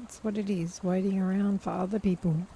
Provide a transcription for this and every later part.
That's what it is, waiting around for other people.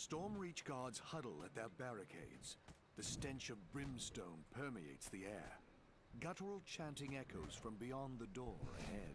Stormreach guards huddle at their barricades. The stench of brimstone permeates the air. Guttural chanting echoes from beyond the door ahead.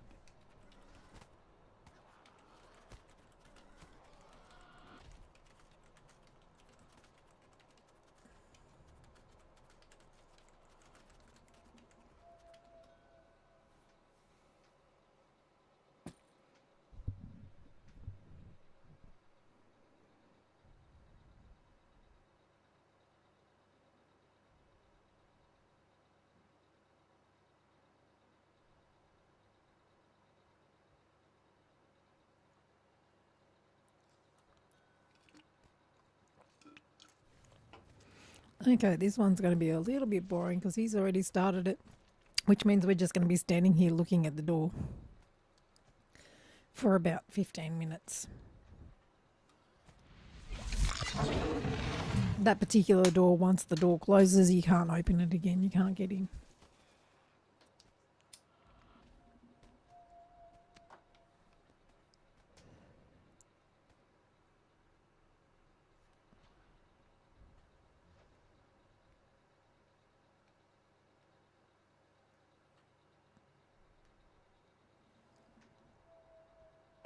Okay, this one's going to be a little bit boring because he's already started it, which means we're just going to be standing here looking at the door for about 15 minutes. That particular door, once the door closes, you can't open it again. You can't get in.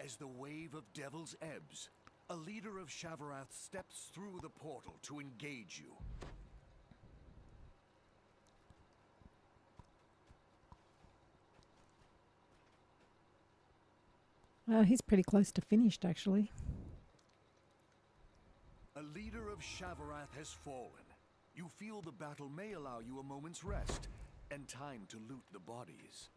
As the wave of devils ebbs, a leader of Shavarath steps through the portal to engage you. He's pretty close to finished, actually. A leader of Shavarath has fallen. You feel the battle may allow you a moment's rest and time to loot the bodies.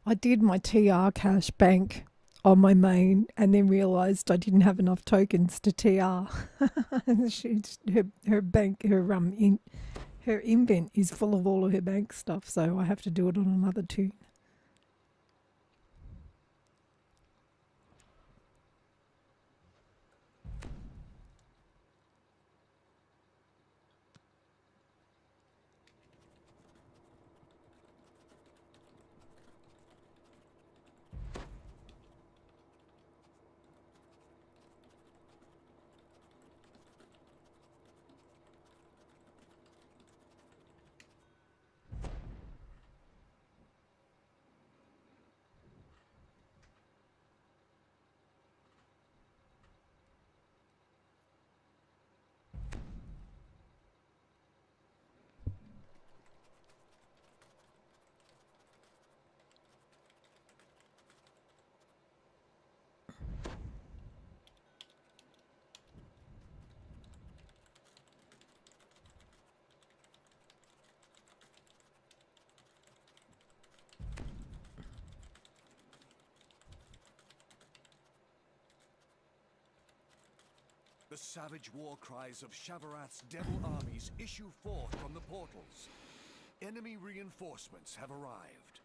I did my TR cash bank on my main and then realised I didn't have enough tokens to TR. her bank, her invent is full of all of her bank stuff, so I have to do it on another tune. The savage war cries of Shavarath's devil armies issue forth from the portals. Enemy reinforcements have arrived.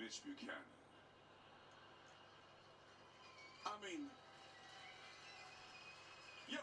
Mitch Buchanan. I mean, yep.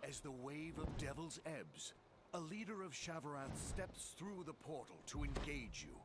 As the wave of devils ebbs, a leader of Shavarath steps through the portal to engage you.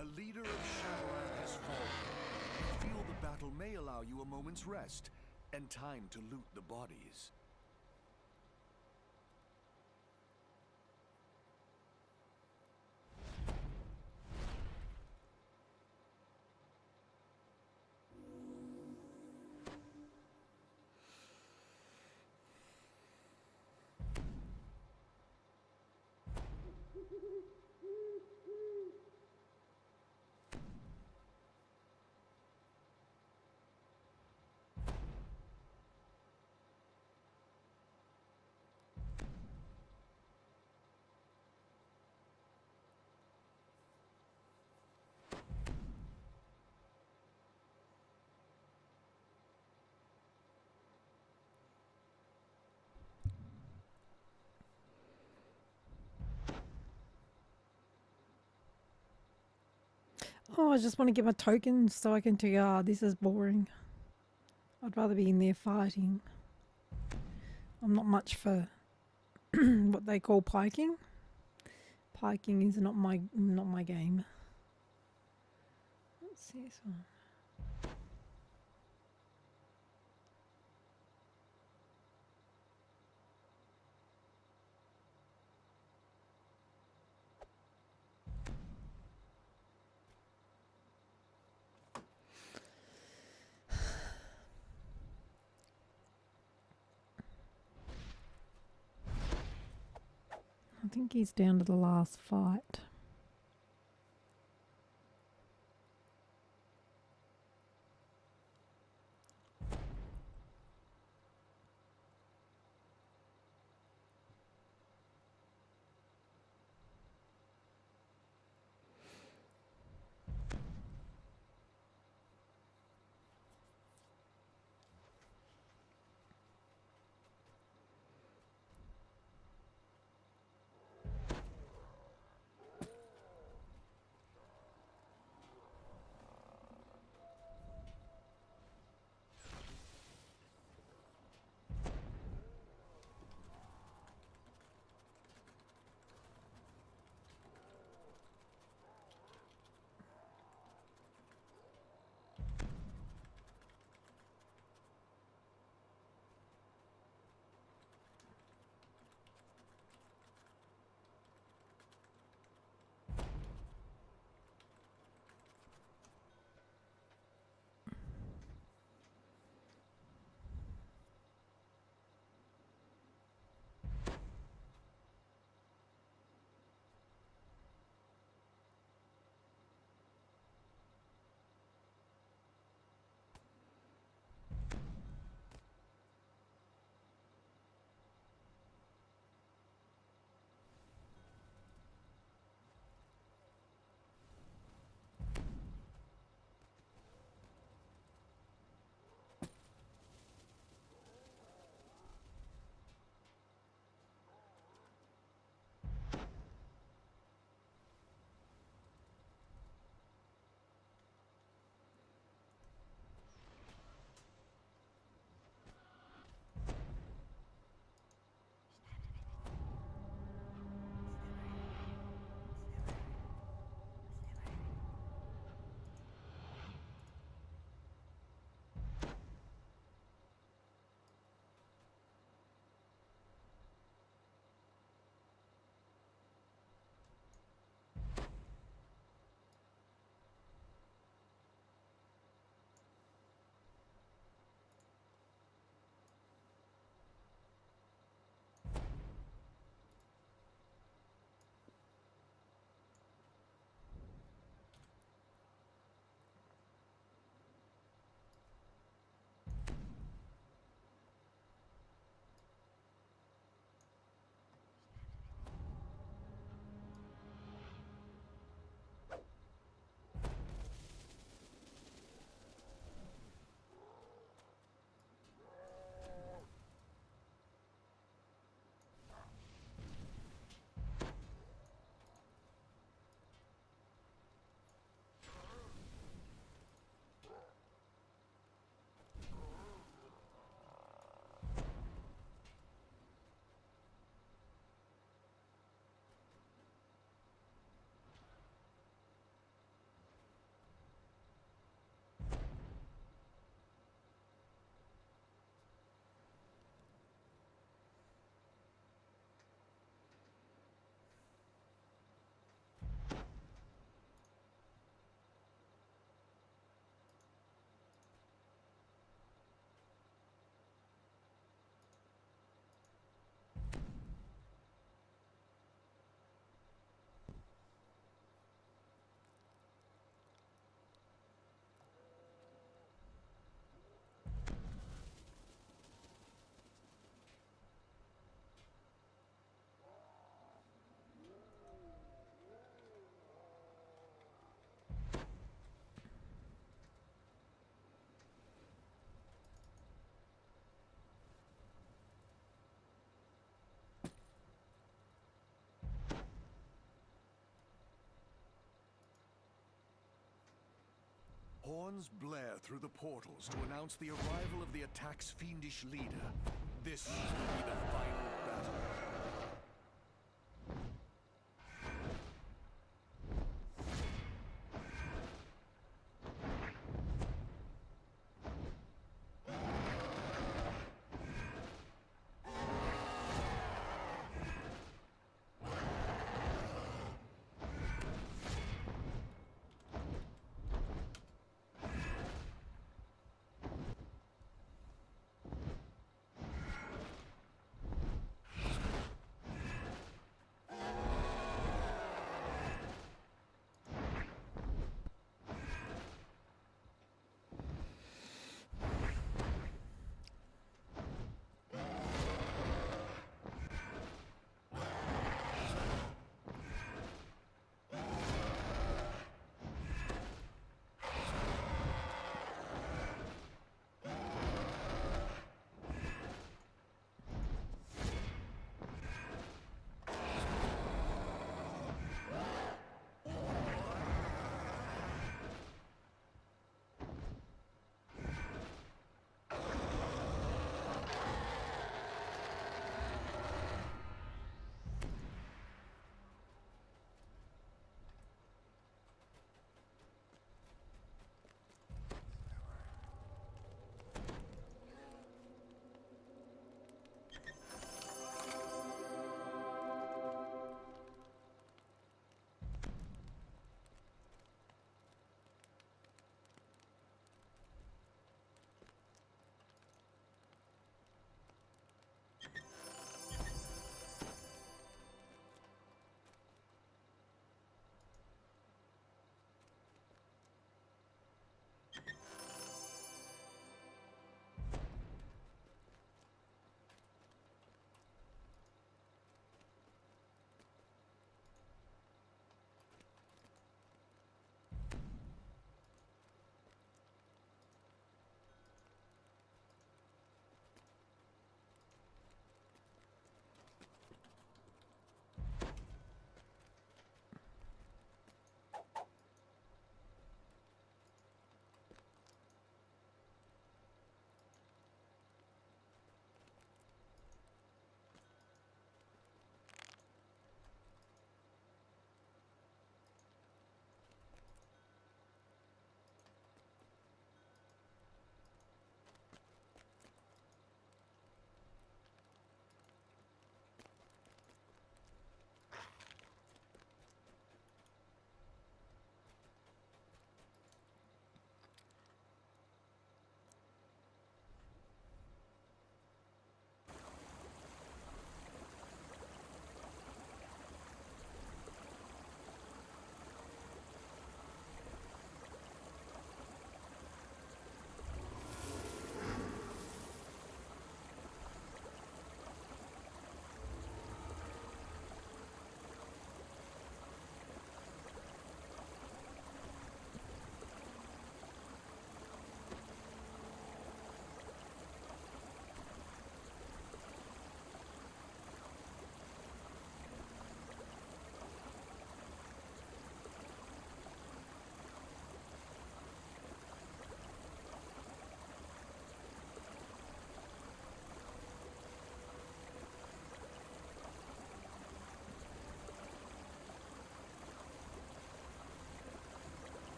A leader of Shavarath has fallen. You feel the battle may allow you a moment's rest and time to loot the bodies. Oh, I just want to get my tokens so I can TR. This is boring. I'd rather be in there fighting. I'm not much for what they call piking. Piking is not my game. Let's see this one. I think he's down to the last fight. Horns blare through the portals to announce the arrival of the attack's fiendish leader. This will be the final battle.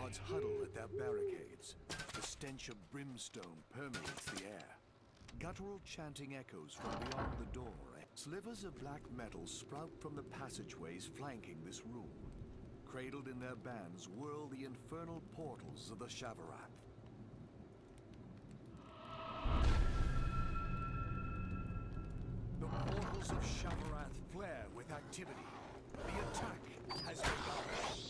guards huddle at their barricades. The stench of brimstone permeates the air. Guttural chanting echoes from beyond the door. Slivers of black metal sprout from the passageways flanking this room. Cradled in their bands whirl the infernal portals of the Shavarath. The portals of Shavarath flare with activity. The attack has begun.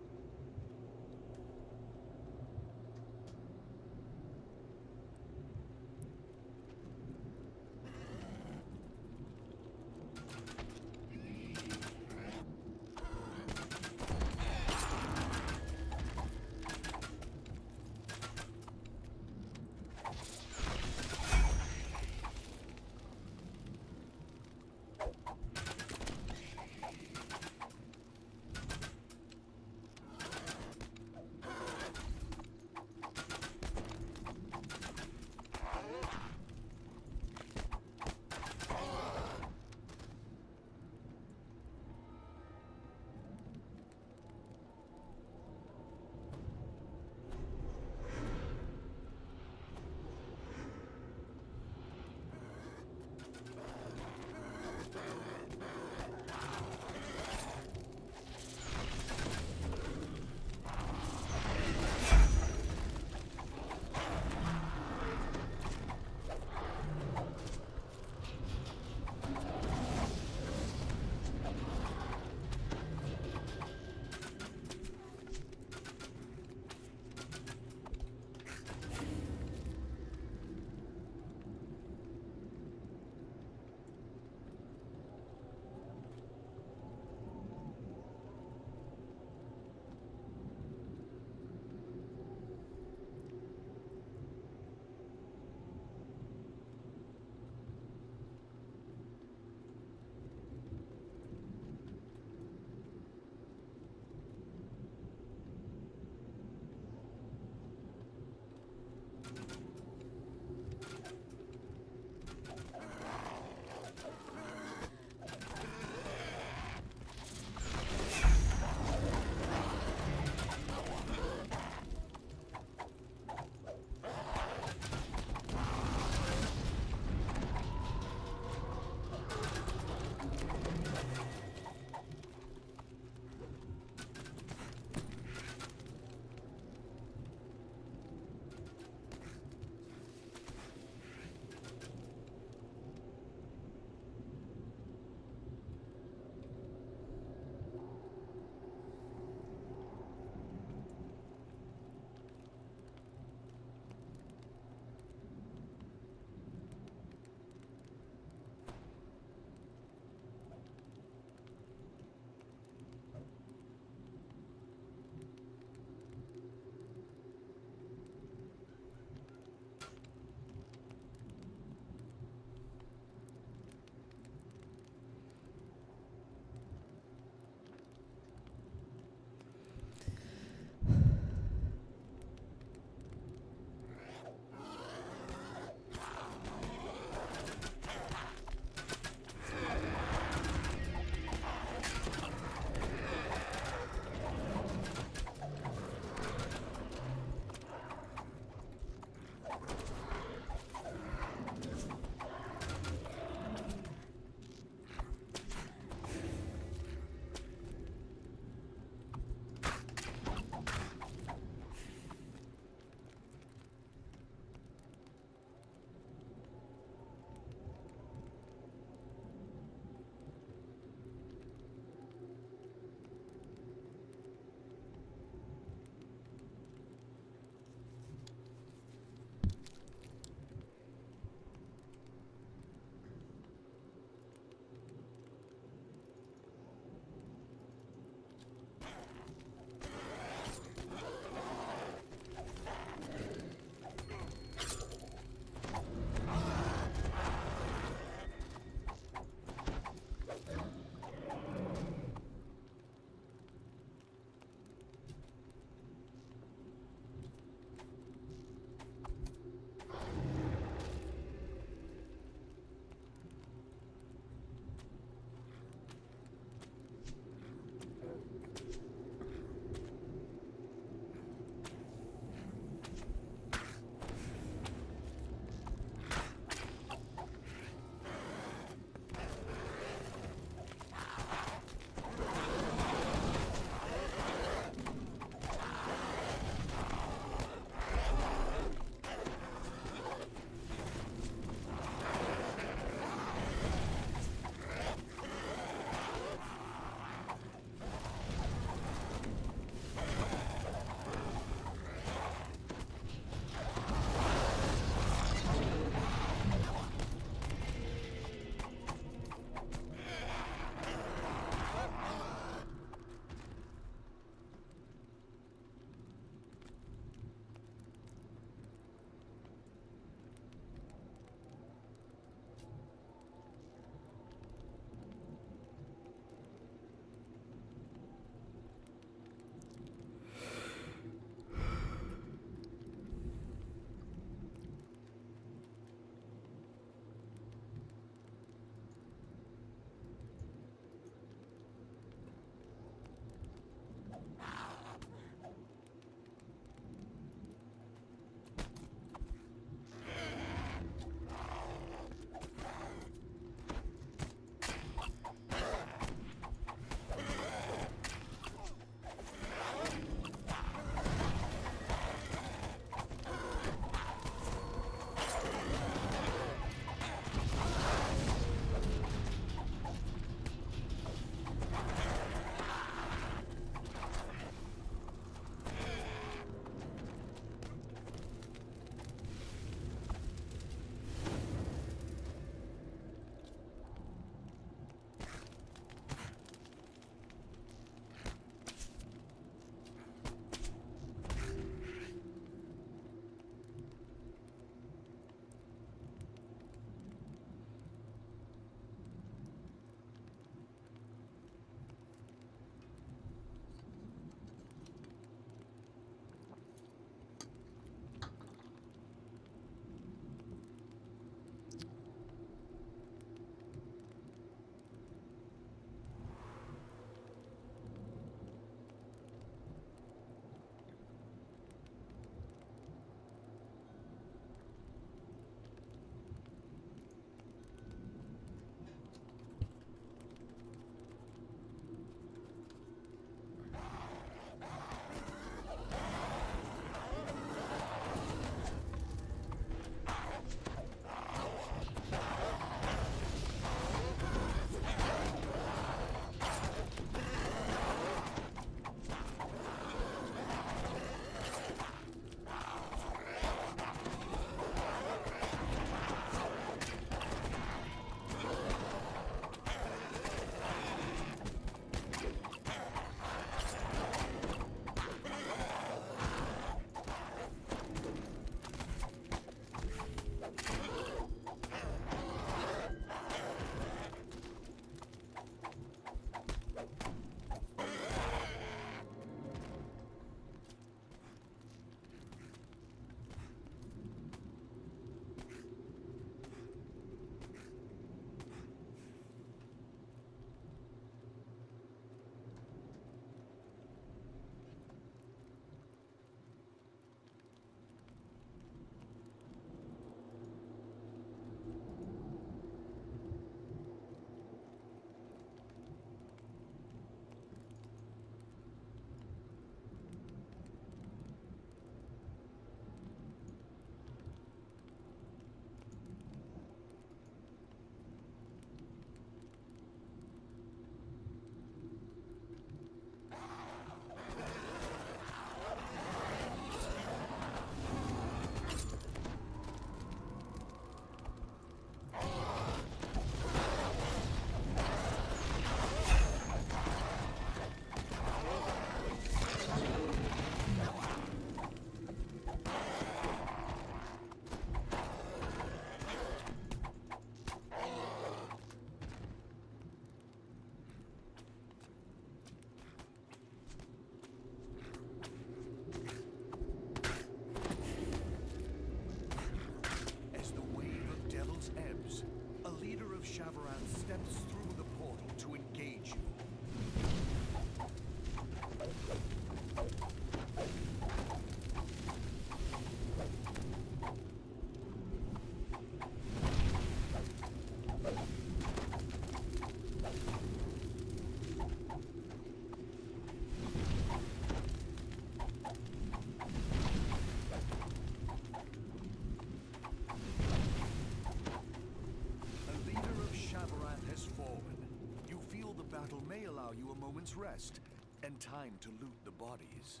rest and time to loot the bodies.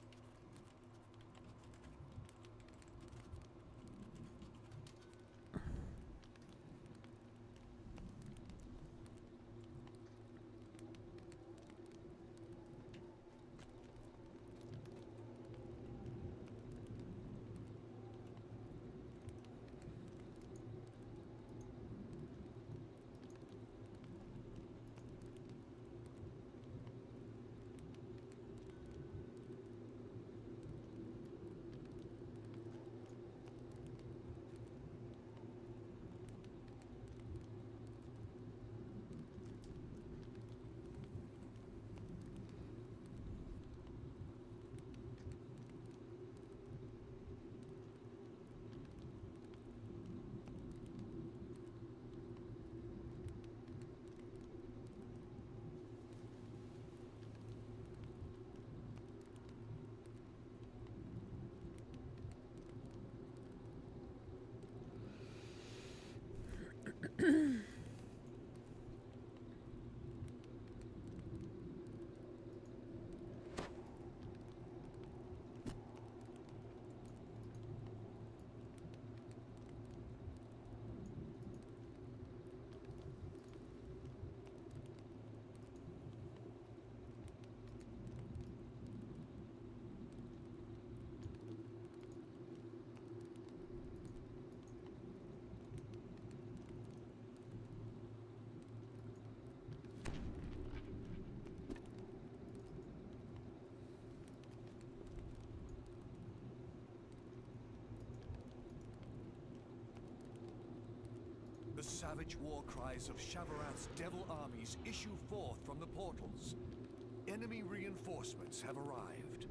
The savage war cries of Shavarath's devil armies issue forth from the portals. Enemy reinforcements have arrived.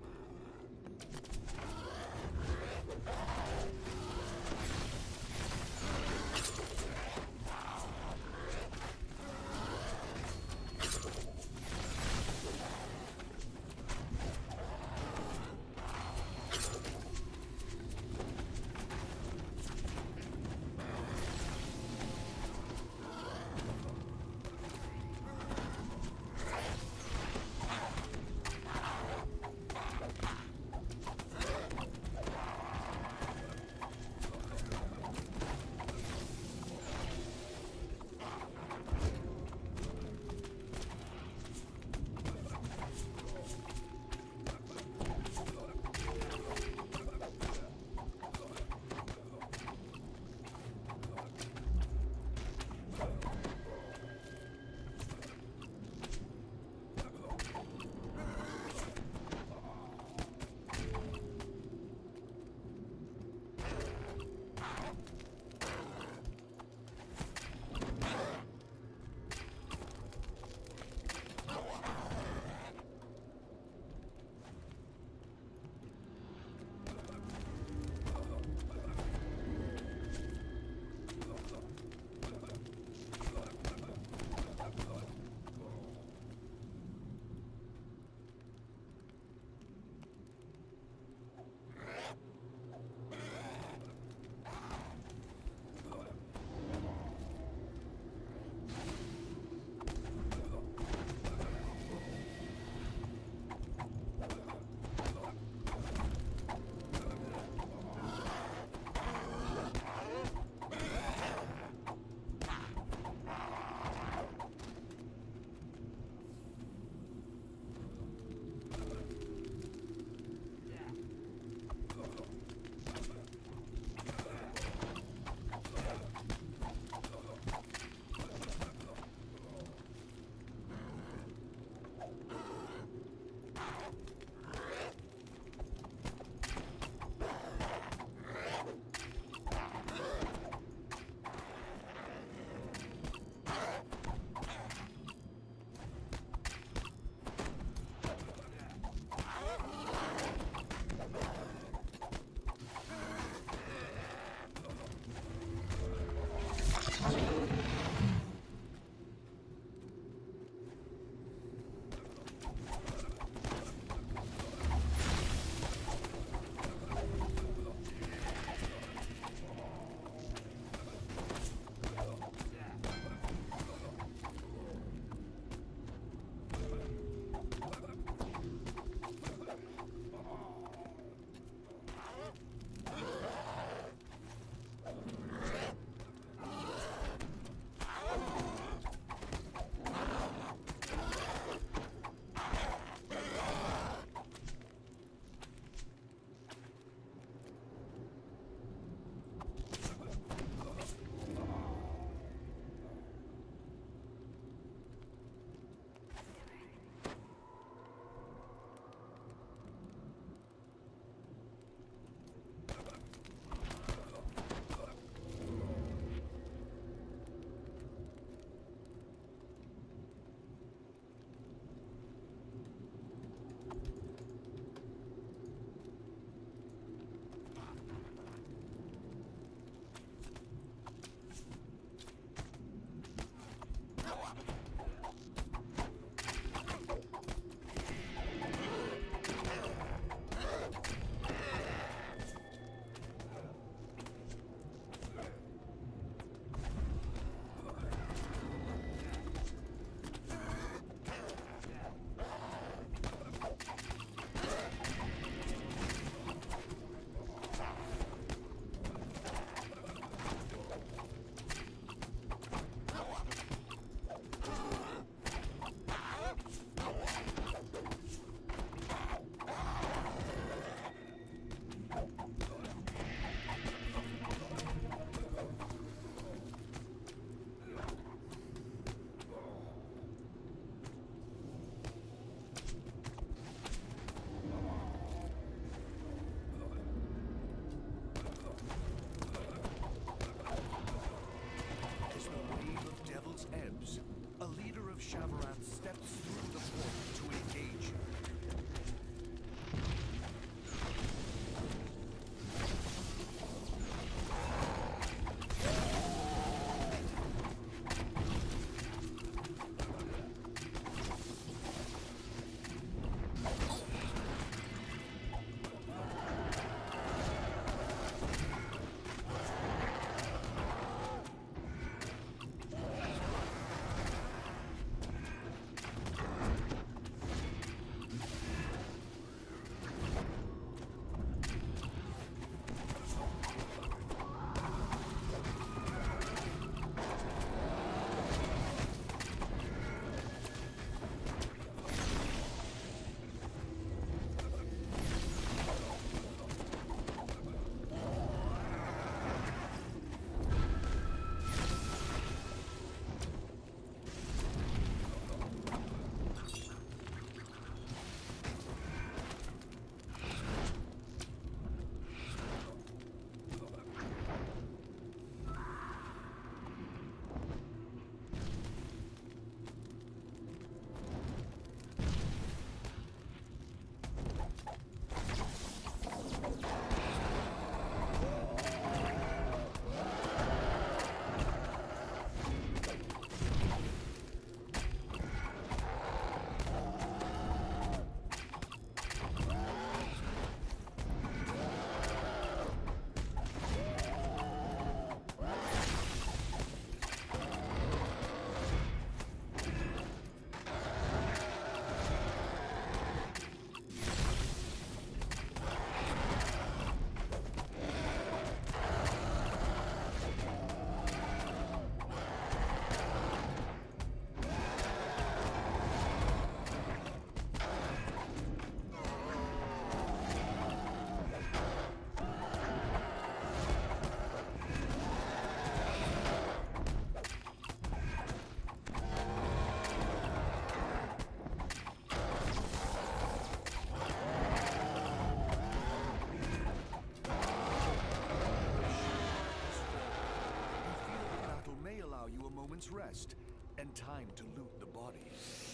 moment's rest and time to loot the bodies.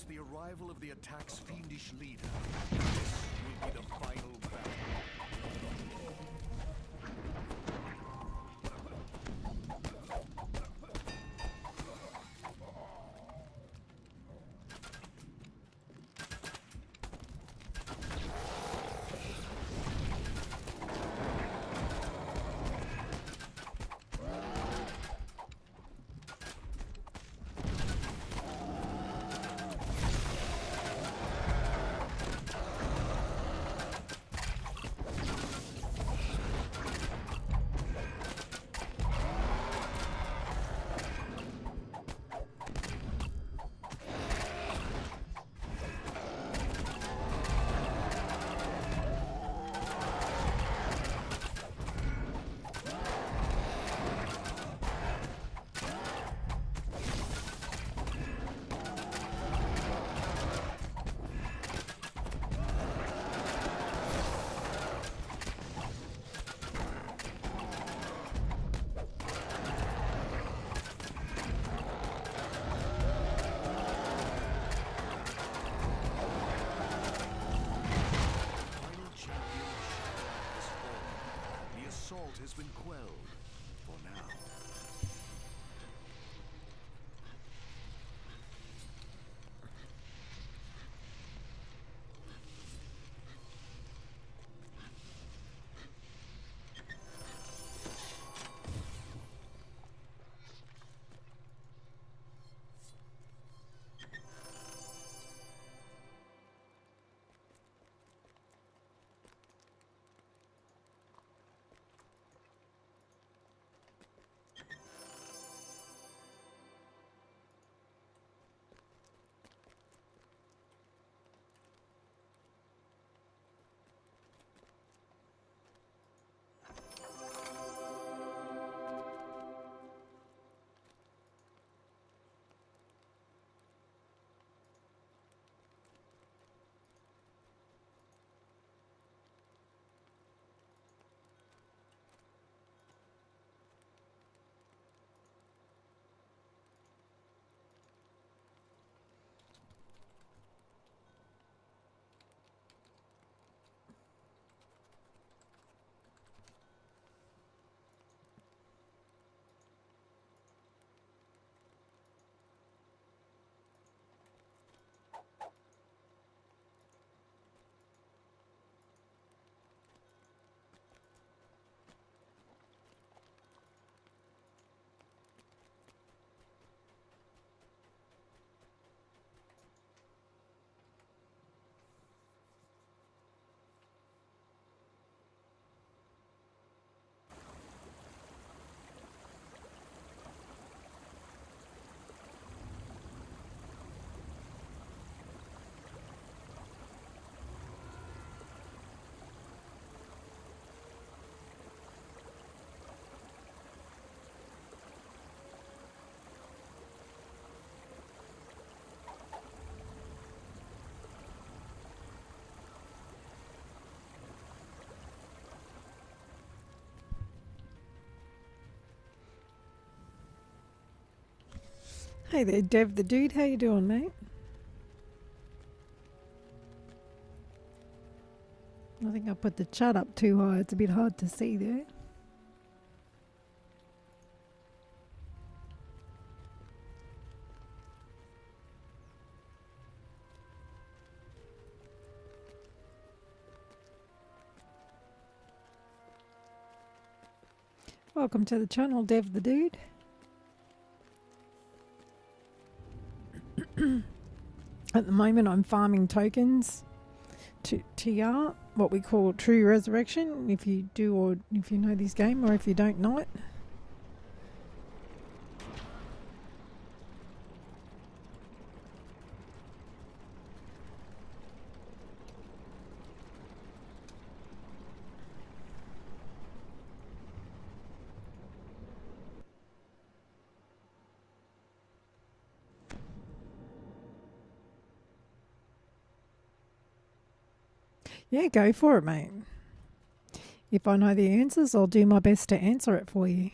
the arrival of the attack's fiendish leader. This will be the final battle. Has been quelled for now. Hey there, Dev the Dude. How you doing, mate? I think I put the chat up too high. It's a bit hard to see there. Welcome to the channel, Dev the Dude. At the moment, I'm farming tokens to TR, what we call True Resurrection, if you do or if you know this game, or if you don't know it. Yeah, go for it, mate. If I know the answers, I'll do my best to answer it for you.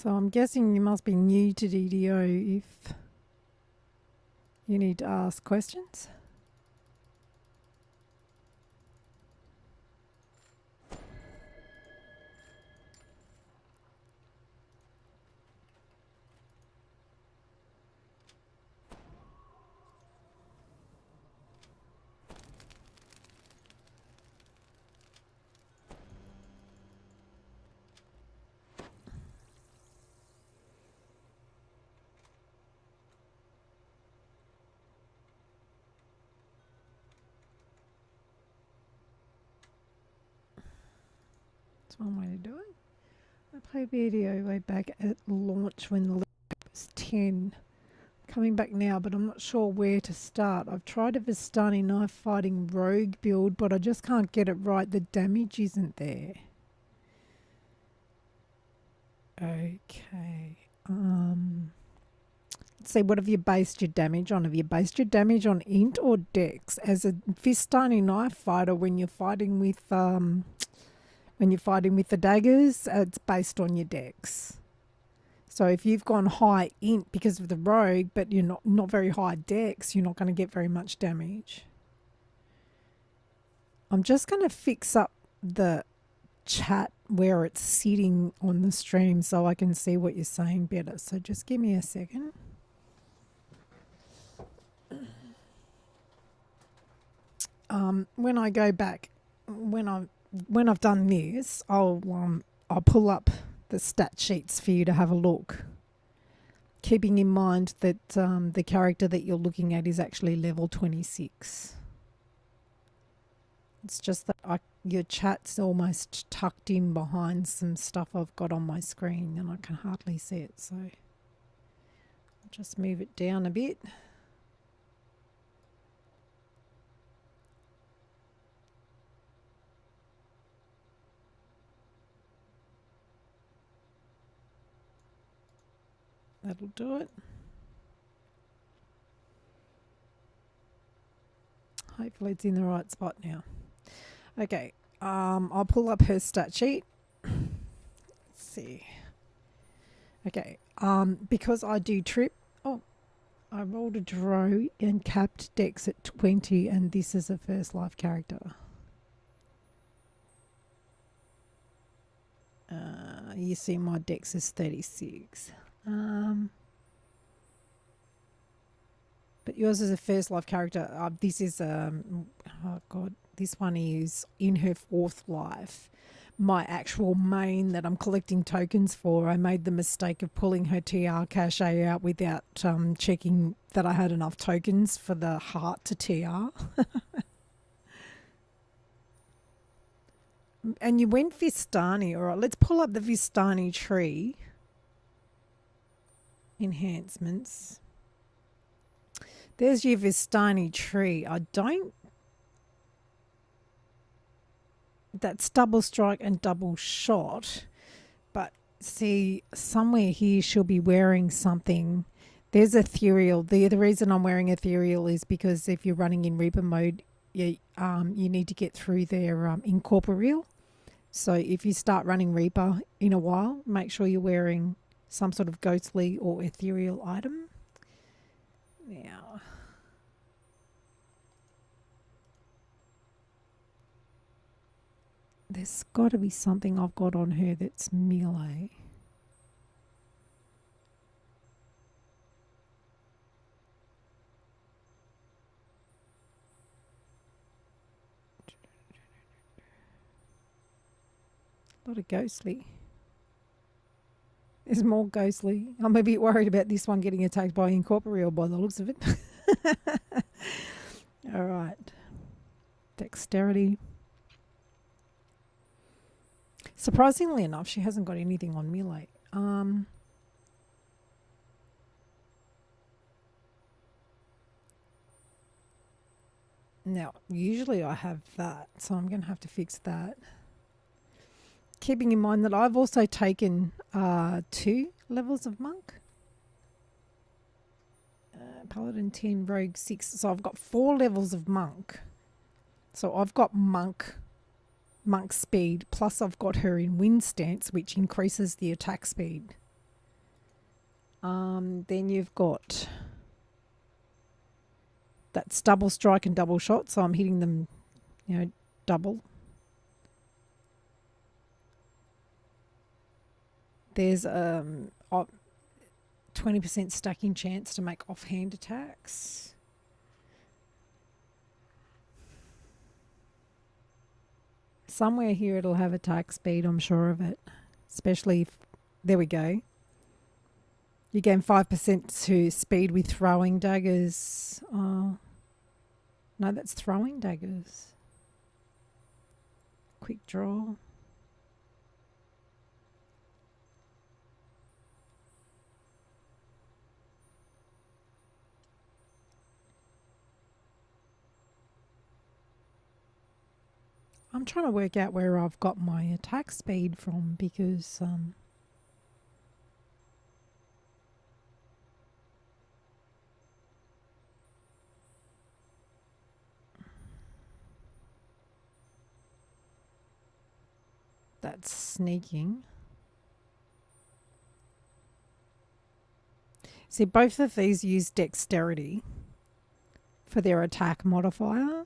So I'm guessing you must be new to DDO if you need to ask questions. That's one way to do it. I played video way back at launch when the level was 10. Coming back now, but I'm not sure where to start. I've tried a Vistani knife fighting rogue build, but I just can't get it right. The damage isn't there. Okay. Let's see, what have you based your damage on? Have you based your damage on int or dex? As a Vistani knife fighter, when you're fighting with the daggers, it's based on your dex. So if you've gone high int because of the rogue, but you're not very high dex, you're not going to get very much damage. I'm just going to fix up the chat where it's sitting on the stream so I can see what you're saying better. So just give me a second. When I go back, when I've done this, I'll pull up the stat sheets for you to have a look. Keeping in mind that the character that you're looking at is actually level 26. It's just that your chat's almost tucked in behind some stuff I've got on my screen and I can hardly see it. So I'll just move it down a bit. That'll do it. Hopefully it's in the right spot now. Okay, I'll pull up her stat sheet. Let's see. Okay, because I do trip. Oh, I rolled a draw and capped dex at 20, and this is a first life character. You see my dex is 36. But yours is a first life character. This is oh god, this one is in her 4th life. My actual main that I'm collecting tokens for, I made the mistake of pulling her TR cache out without checking that I had enough tokens for the heart to TR. And you went Vistani. All right, let's pull up the Vistani tree. Enhancements. There's your Vistani tree. That's double strike and double shot. But see, somewhere here she'll be wearing something. There's ethereal. The reason I'm wearing ethereal is because if you're running in Reaper mode, you need to get through their incorporeal. So if you start running Reaper in a while, make sure you're wearing some sort of ghostly or ethereal item. Now, there's got to be something I've got on her that's melee. A lot of ghostly. There's more ghostly. I'm a bit worried about this one getting attacked by incorporeal by the looks of it. All right. Dexterity. Surprisingly enough, she hasn't got anything on melee. Now, usually I have that, so I'm going to have to fix that. Keeping in mind that I've also taken 2 levels of monk. Paladin 10, rogue 6. So I've got 4 levels of monk. So I've got monk speed, plus I've got her in wind stance, which increases the attack speed. Then you've got that's double strike and double shot, so I'm hitting them, you know, double. There's 20% stacking chance to make offhand attacks. Somewhere here it'll have attack speed, I'm sure of it. Especially if, there we go. You gain 5% to speed with throwing daggers. Oh, no, that's throwing daggers. Quick draw. I'm trying to work out where I've got my attack speed from because that's sneaking. See, both of these use dexterity for their attack modifier.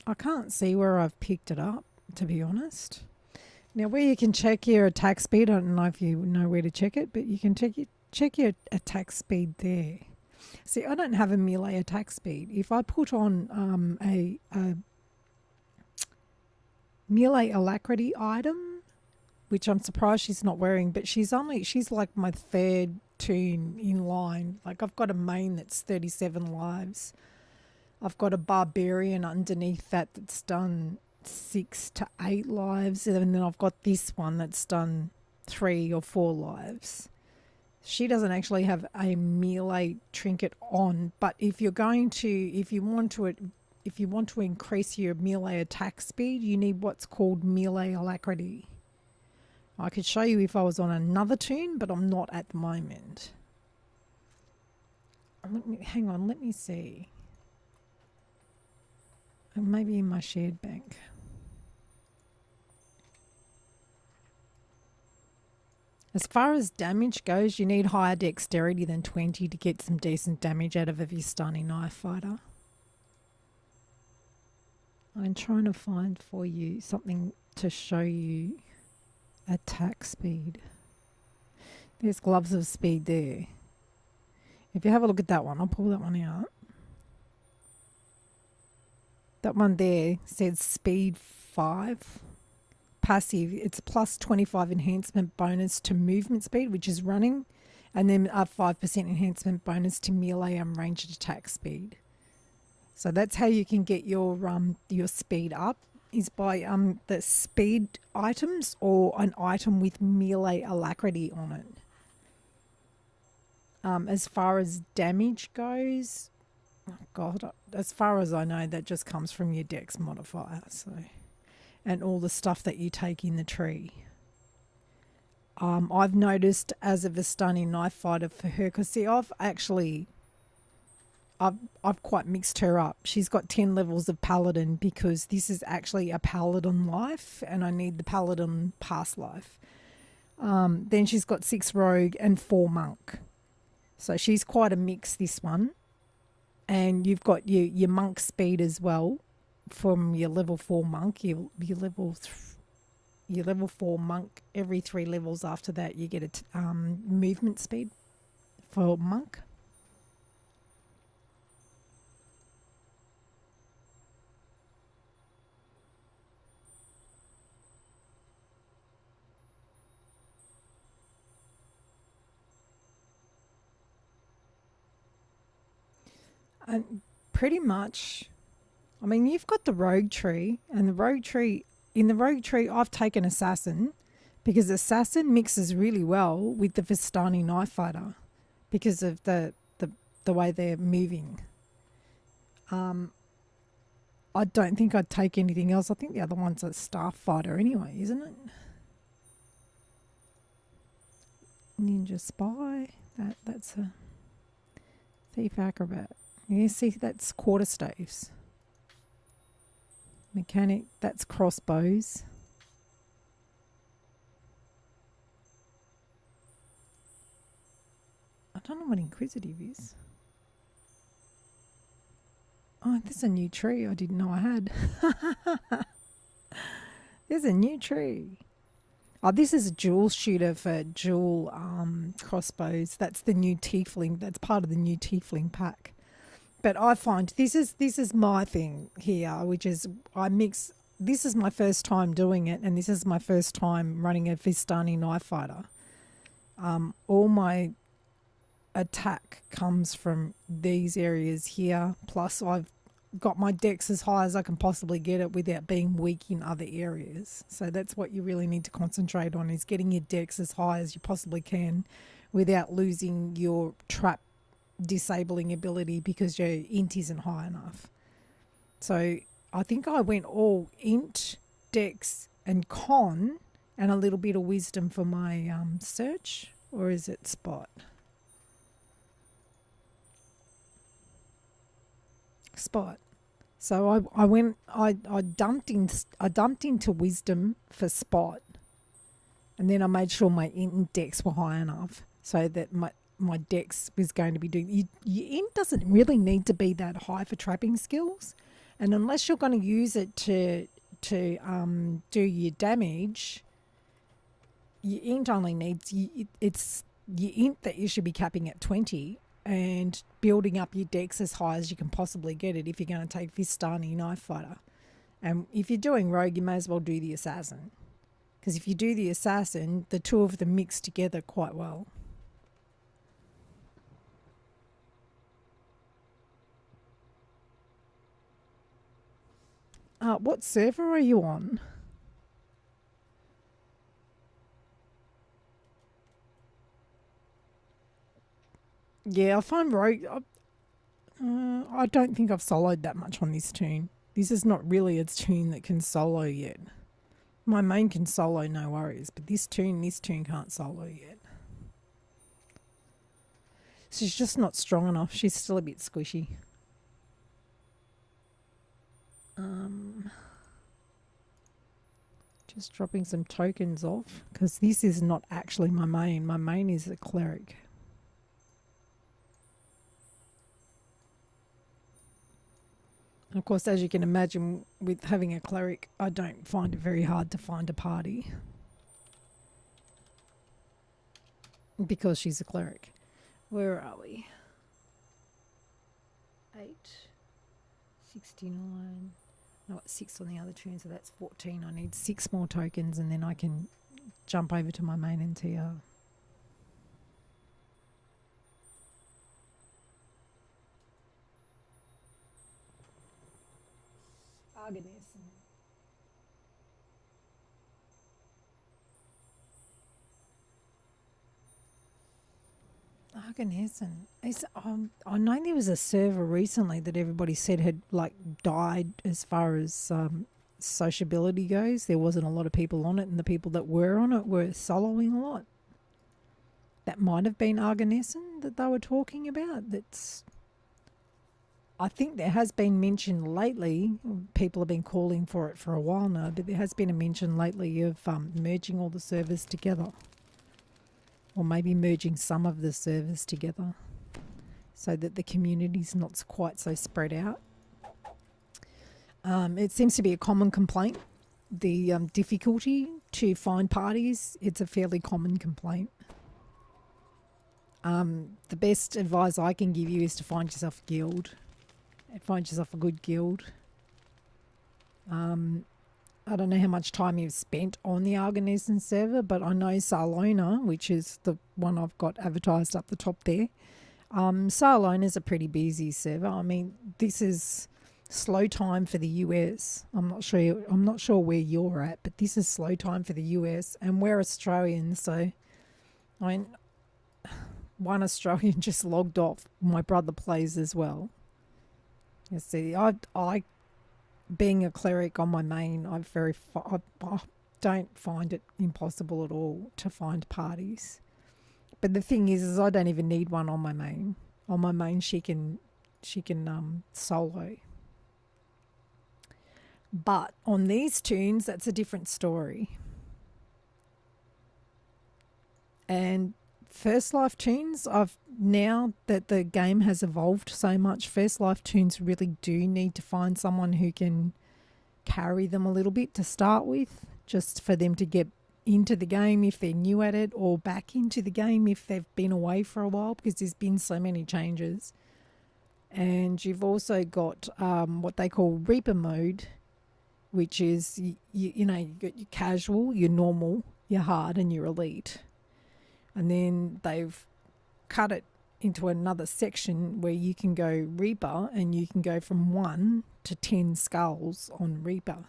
I can't see where I've picked it up, to be honest. Now, where you can check your attack speed, I don't know if you know where to check it, but you can check your attack speed there. See, I don't have a melee attack speed. If I put on a melee alacrity item, which I'm surprised she's not wearing, but she's like my third toon in line. Like, I've got a main that's 37 lives. I've got a barbarian underneath that's done 6 to 8 lives, and then I've got this one that's done 3 or 4 lives. She doesn't actually have a melee trinket on, but if you want to increase your melee attack speed, you need what's called melee alacrity. I could show you if I was on another toon, but I'm not at the moment. Hang on, let me see. Maybe in my shared bank. As far as damage goes, you need higher dexterity than 20 to get some decent damage out of a Vistani knife fighter. I'm trying to find for you something to show you attack speed. There's gloves of speed there. If you have a look at that one, I'll pull that one out. That one there says speed 5. Passive, it's plus 25 enhancement bonus to movement speed, which is running, and then a 5% enhancement bonus to melee and ranged attack speed. So that's how you can get your speed up, is by the speed items or an item with melee alacrity on it. As far as damage goes, oh God, as far as I know, that just comes from your dex modifier, so, and all the stuff that you take in the tree. I've noticed as a Vistani knife fighter for her, because see, I've quite mixed her up. She's got 10 levels of paladin because this is actually a paladin life, and I need the paladin past life. Then she's got 6 rogue and 4 monk. So she's quite a mix, this one. And you've got your monk speed as well from your level 4 monk. Your level 4 monk, every 3 levels after that you get a movement speed for monk. And pretty much, I mean, you've got the rogue tree, and in the rogue tree I've taken assassin, because assassin mixes really well with the Vistani knife fighter because of the way they're moving. I don't think I'd take anything else. I think the other one's a staff fighter anyway, isn't it? Ninja spy, that's a thief acrobat. Yeah, see, that's quarterstaves. Mechanic, that's crossbows. don't know what inquisitive is. Oh, there's a new tree I didn't know I had. There's a new tree. Oh, this is a dual shooter for dual crossbows. That's the new tiefling. That's part of the new tiefling pack. But I find this is my thing here, which is I mix. This is my first time doing it, and this is my first time running a Vistani knife fighter. All my attack comes from these areas here. Plus, I've got my dex as high as I can possibly get it without being weak in other areas. So that's what you really need to concentrate on, is getting your dex as high as you possibly can without losing your trap disabling ability because your int isn't high enough. So I think I went all int, dex and con and a little bit of wisdom for my search, or is it spot? Spot. So I dumped into wisdom for spot, and then I made sure my int and dex were high enough so that my dex was going to be doing. Your int doesn't really need to be that high for trapping skills, and unless you're going to use it to do your damage, your int only needs it's your int that you should be capping at 20. And building up your dex as high as you can possibly get it if you're going to take Vistani Knife Fighter. And if you're doing rogue, you may as well do the assassin. Because if you do the assassin, the two of them mix together quite well. What server are you on? Yeah, I find rogue. I don't think I've soloed that much on this tune. This is not really a tune that can solo yet. My main can solo, no worries, but this tune can't solo yet. She's just not strong enough. She's still a bit squishy. Just dropping some tokens off because this is not actually my main. My main is a cleric. And of course, as you can imagine, with having a cleric, I don't find it very hard to find a party. Because she's a cleric. Where are we? 8, 69. I got 6 on the other tune, so that's 14. I need 6 more tokens and then I can jump over to my main NTR. Arganessen. I know there was a server recently that everybody said had died as far as sociability goes. There wasn't a lot of people on it, and the people that were on it were soloing a lot. That might have been Arganessen that they were talking about. I think there has been mention lately, people have been calling for it for a while now, but there has been a mention lately of merging all the servers together. Or maybe merging some of the servers together so that the community's not quite so spread out. It seems to be a common complaint. The difficulty to find parties, it's a fairly common complaint. The best advice I can give you is to find yourself a guild. Find yourself a good guild. I don't know how much time you've spent on the Arganessen server, but I know Salona, which is the one I've got advertised up the top there. Salona is a pretty busy server. I mean, this is slow time for the US. I'm not sure where you're at, but this is slow time for the US, and we're Australians, so I mean, one Australian just logged off. My brother plays as well. You see, I being a cleric on my main, I don't find it impossible at all to find parties. But the thing is I don't even need one on my main. On my main, she can solo. But on these tunes, that's a different story. And First Life tunes, now that the game has evolved so much, First Life Toons really do need to find someone who can carry them a little bit to start with, just for them to get into the game if they're new at it, or back into the game if they've been away for a while, because there's been so many changes. And you've also got what they call Reaper mode, which is, you know, you got your casual, your normal, your hard, and your elite. And then they've cut it into another section where you can go Reaper, and you can go from 1 to 10 skulls on Reaper.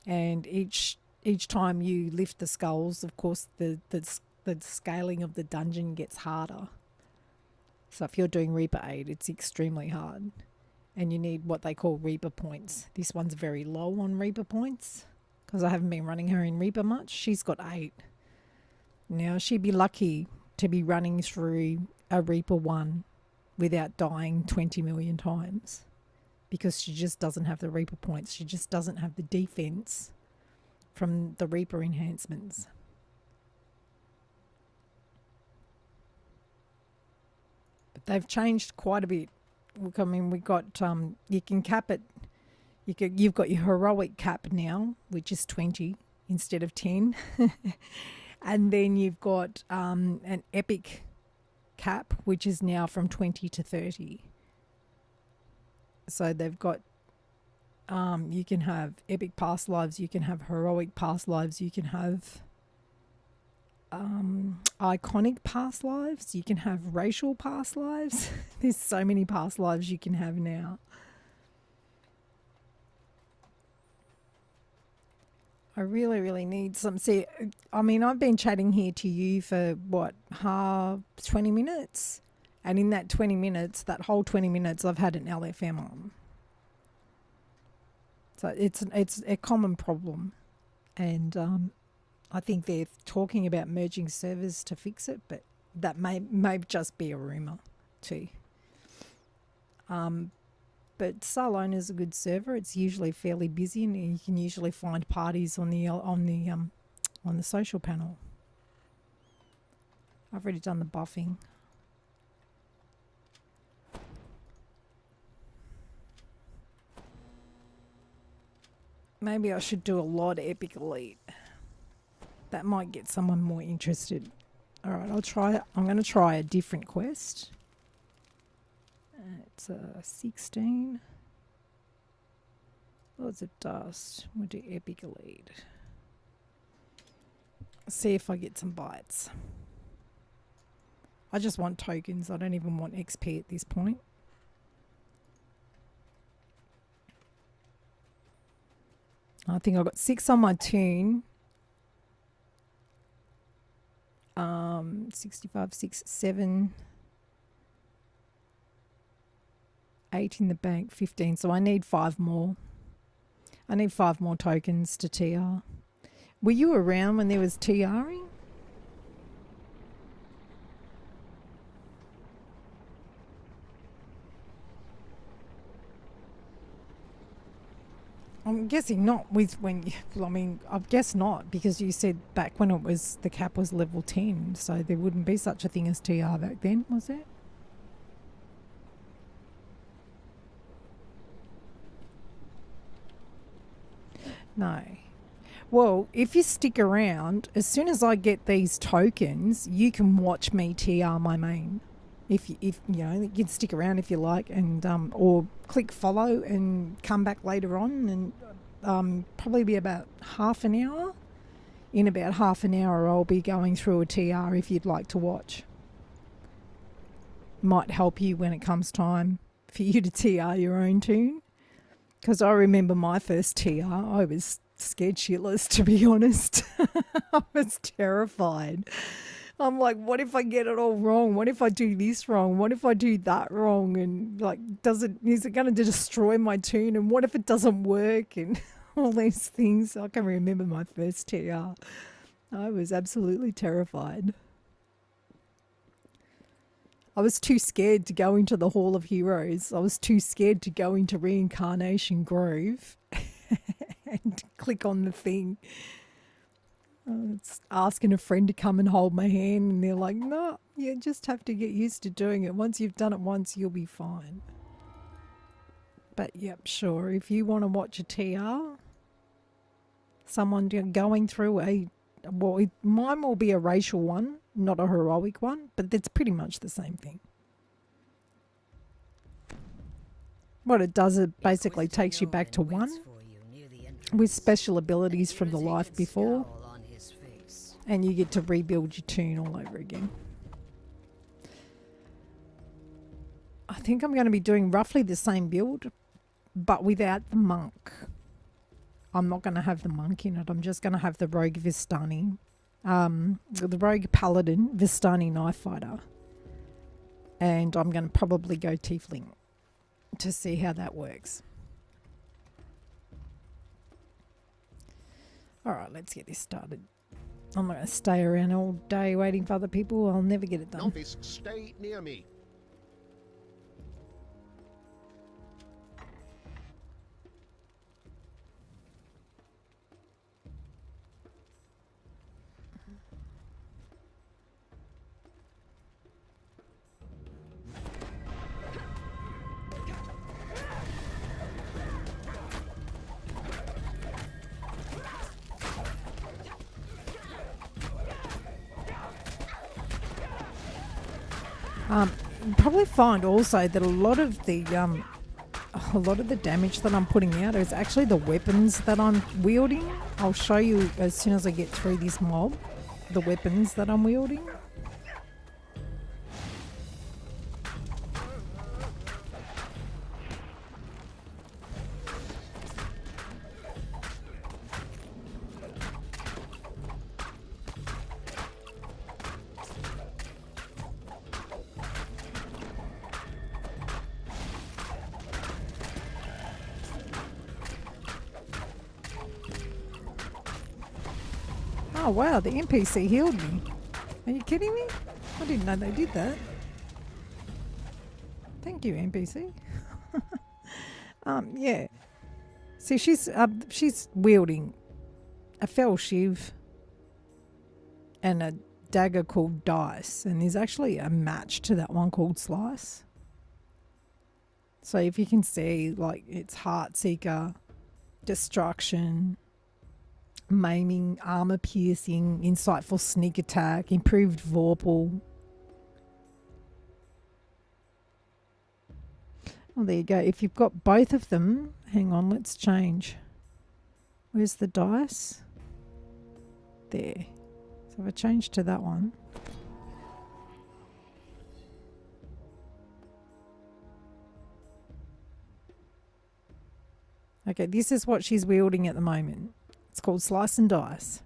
And each time you lift the skulls, of course, the scaling of the dungeon gets harder. So if you're doing Reaper 8, it's extremely hard. And you need what they call Reaper points. This one's very low on Reaper points because I haven't been running her in Reaper much. She's got 8. Now, she'd be lucky to be running through a Reaper 1 without dying 20 million times, because she just doesn't have the Reaper points. She just doesn't have the defense from the Reaper enhancements. But they've changed quite a bit. Look, I mean, we got you can cap it. You've got your heroic cap now, which is 20 instead of 10, and then you've got an epic cap, which is now from 20 to 30. So they've got you can have epic past lives, you can have heroic past lives, you can have iconic past lives, you can have racial past lives. There's so many past lives you can have now. I really, really need some. See, I mean, I've been chatting here to you for what, 20 minutes? And in that 20 minutes, that whole 20 minutes, I've had an LFM on. So it's a common problem. And I think they're talking about merging servers to fix it, but that may just be a rumour too. But Salone is a good server. It's usually fairly busy, and you can usually find parties on the social panel. I've already done the buffing. Maybe I should do a lot of Epic Elite. That might get someone more interested. All right, I'll try it. I'm going to try a different quest. It's 16. Lots of dust. We'll do Epic Elite. See if I get some bites. I just want tokens. I don't even want XP at this point. I think I've got 6 on my toon. 65, 6, 7, 8 in the bank, 15. So I need 5 more. I need 5 more tokens to TR. Were you around when there was TRing? I'm guessing not with when you, I mean, I guess not, because you said back when it was, the cap was level 10, so there wouldn't be such a thing as TR back then, was there? No. Well, if you stick around, as soon as I get these tokens, you can watch me TR my main. If you know, you can stick around if you like, and or click follow and come back later on, and probably be about half an hour. In about half an hour, I'll be going through a TR if you'd like to watch. Might help you when it comes time for you to TR your own tune. Because I remember my first TR, I was scared shitless, to be honest. I was terrified. I'm like, what if I get it all wrong? What if I do this wrong? What if I do that wrong? And like, is it going to destroy my tune? And what if it doesn't work? And all these things. I can remember my first TR. I was absolutely terrified. I was too scared to go into the Hall of Heroes. I was too scared to go into Reincarnation Grove and click on the thing. It's asking a friend to come and hold my hand, and they're like, no, you just have to get used to doing it. Once you've done it once, you'll be fine. But yep, sure. If you want to watch a TR, someone going through mine will be a racial one, not a heroic one, but it's pretty much the same thing. What it does, it basically takes you back to one with special abilities from the life before, and you get to rebuild your tune all over again. I think I'm going to be doing roughly the same build, but without the monk. I'm not going to have the monk in it. I'm just going to have the rogue Vistani, the rogue paladin Vistani knife fighter, and I'm going to probably go tiefling to see how that works. All right, let's get this started. I'm not going to stay around all day waiting for other people. I'll never get it done. Novice, stay near me. You'll probably find also that a lot of the damage that I'm putting out is actually the weapons that I'm wielding. I'll show you as soon as I get through this mob, the weapons that I'm wielding. Oh wow, the NPC healed me. Are you kidding me? I didn't know they did that. Thank you, NPC. Yeah. See, she's wielding a fell shiv and a dagger called Dice, and there's actually a match to that one called Slice. So if you can see, like, it's Heart Seeker, Destruction, Maiming, Armor Piercing, Insightful Sneak Attack, Improved Vorpal. Oh, there you go. If you've got both of them, hang on, let's change. Where's the dice? There. So if I change to that one. Okay, this is what she's wielding at the moment. It's called Slice and Dice.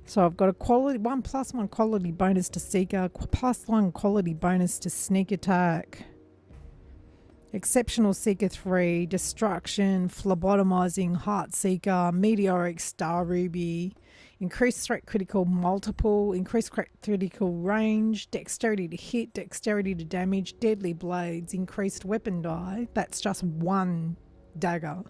So I've got a quality 1+1 quality bonus to Seeker, +1 quality bonus to Sneak Attack, Exceptional Seeker 3, Destruction, Phlebotomizing, Heart Seeker, Meteoric Star Ruby, Increased Threat Critical Multiple, Increased Critical Range, Dexterity to Hit, Dexterity to Damage, Deadly Blades, Increased Weapon Die. That's just one dagger.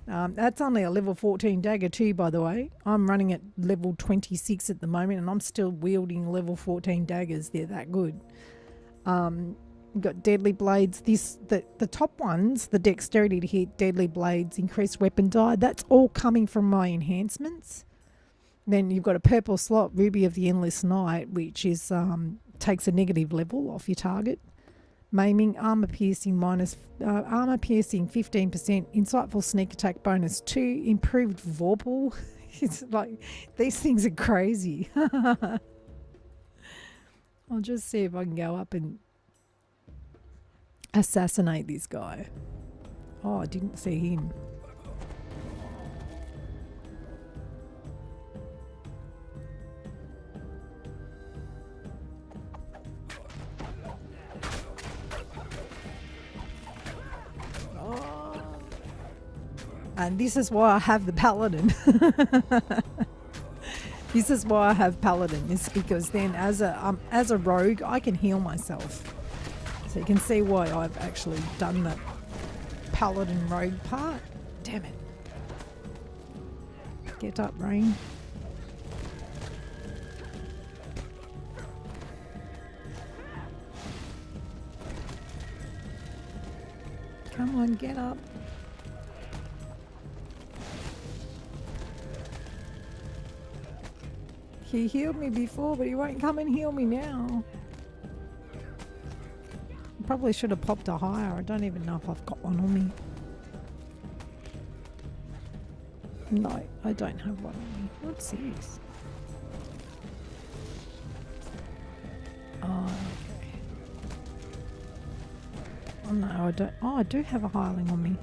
That's only a level 14 dagger too, by the way. I'm running at level 26 at the moment, and I'm still wielding level 14 daggers. They're that good. Got Deadly Blades. The top ones, the Dexterity to Hit, Deadly Blades, Increased Weapon Die, that's all coming from my enhancements. Then you've got a purple slot, Ruby of the Endless Night, which is takes a negative level off your target. Maiming, Armor Piercing 15%, Insightful Sneak Attack bonus 2, Improved Vorpal. It's like, these things are crazy. I'll just see if I can go up and assassinate this guy. Oh, I didn't see him. And this is why I have the paladin. This is why I have paladin. It's because then as a rogue, I can heal myself. So you can see why I've actually done the paladin rogue part. Damn it. Get up, Rain. Come on, get up. He healed me before, but he won't come and heal me now. Probably should have popped a higher. I don't even know if I've got one on me. No, I don't have one on me. What's this? Oh, okay. Oh no, I don't. Oh, I do have a hireling on me.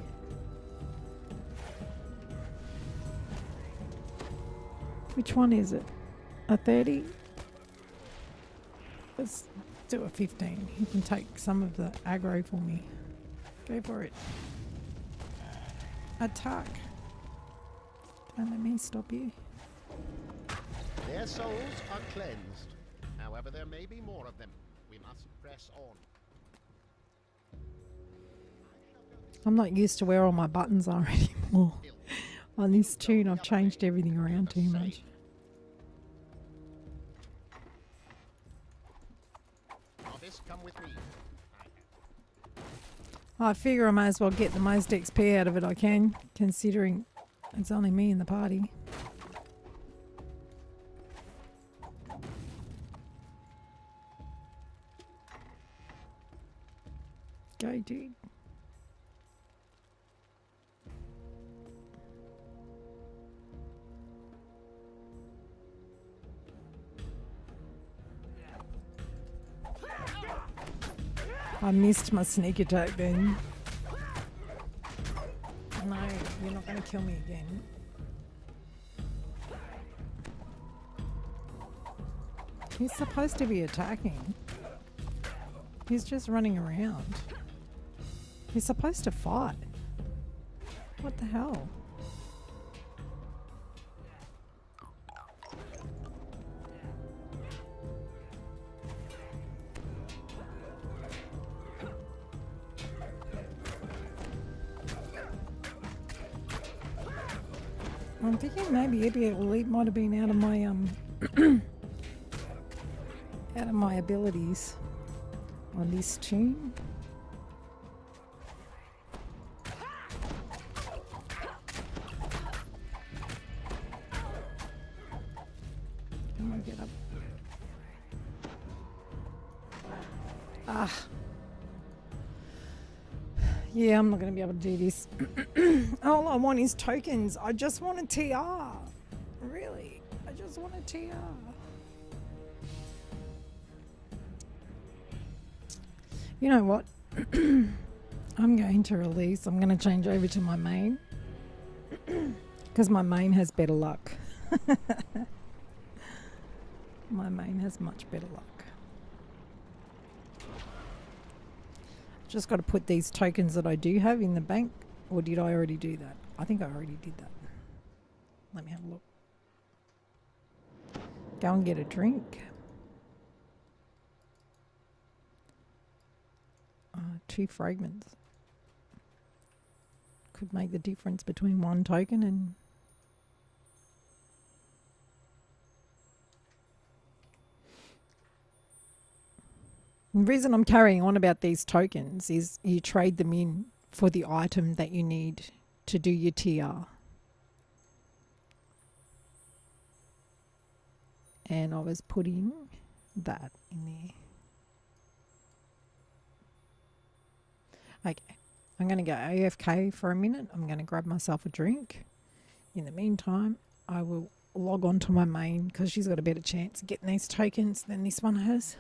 Which one is it? A 30? Let's do a 15. You can take some of the aggro for me. Go for it. Attack. Don't let me stop you. Their souls are cleansed. However, there may be more of them. We must press on. I'm not used to where all my buttons are anymore. On this tune, I've changed everything around too much. Novice, come with me. I figure I may as well get the most XP out of it I can, considering it's only me in the party. Go, dude. I missed my sneak attack then. No, you're not going to kill me again. He's supposed to be attacking. He's just running around. He's supposed to fight. What the hell? I'm thinking maybe Idiot Leap might have been out of my out of my abilities on this tune. Come on, get up. Ah. Yeah, I'm not going to be able to do this. All I want is tokens. I just want a TR. Really. I just want a TR. You know what? I'm going to release. I'm going to change over to my main. Because my main has better luck. My main has much better luck. Just got to put these tokens that I do have in the bank. Or did I already do that? I think I already did that. Let me have a look. Go and get a drink. 2 fragments. Could make the difference between 1 token and... The reason I'm carrying on about these tokens is you trade them in for the item that you need to do your TR. And I was putting that in there. Okay, I'm going to go AFK for a minute. I'm going to grab myself a drink. In the meantime, I will log on to my main because she's got a better chance of getting these tokens than this one has.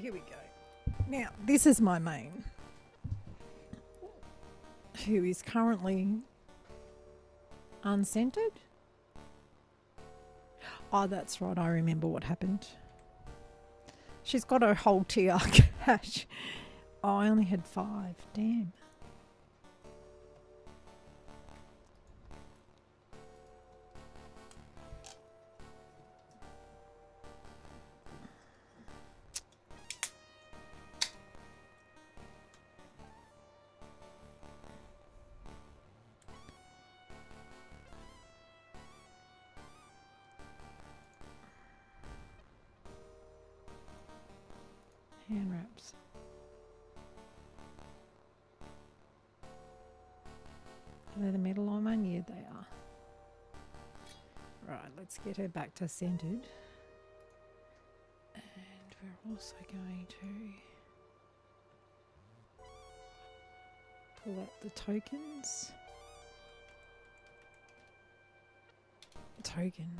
here we go. Now, this is my main, who is currently unscented. Oh, that's right. I remember what happened. She's got her whole TR cache. Oh, I only had 5. Damn. Hand wraps. Are they the metal one? Yeah, they are. Right, let's get her back to centered. And we're also going to pull out the tokens. Token.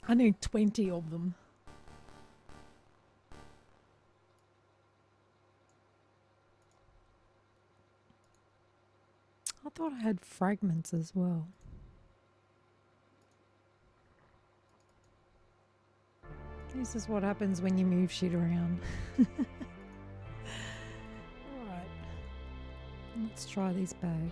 I need 20 of them. I thought I had fragments as well. This is what happens when you move shit around. Alright. Let's try this bag.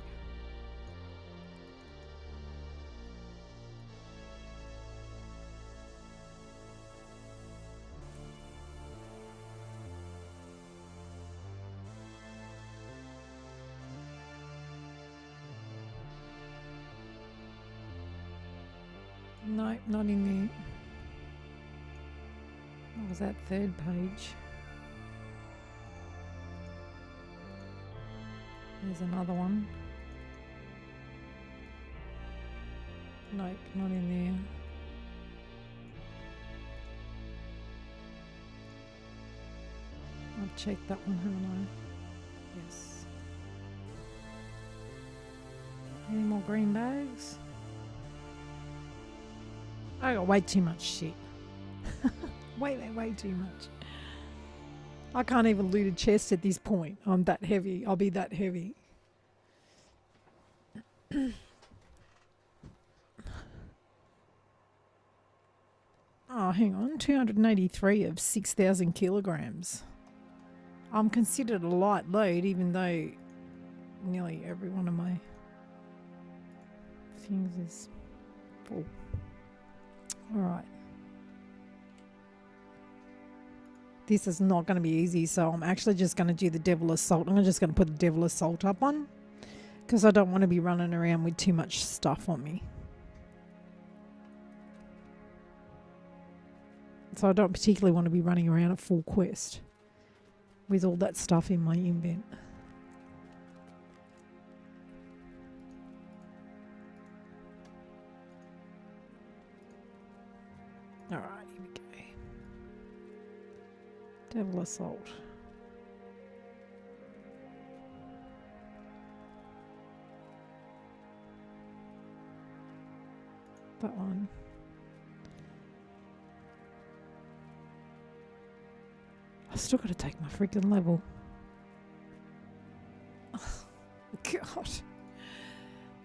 Nope, not in there. What was that third page? There's another one. Nope, not in there. I've checked that one, haven't I? Yes. Any more green bags? I got way too much shit. way too much. I can't even loot a chest at this point. I'm that heavy. I'll be that heavy. Oh, hang on. 283 of 6,000 kilograms. I'm considered a light load, even though nearly every one of my things is full. Alright. This is not going to be easy, so I'm actually just going to do the Devil Assault. I'm just going to put the Devil Assault up on, because I don't want to be running around with too much stuff on me. So I don't particularly want to be running around at full quest with all that stuff in my invent. Alright, here we go. Devil Assault. That one. I've still got to take my freaking level. Oh, God.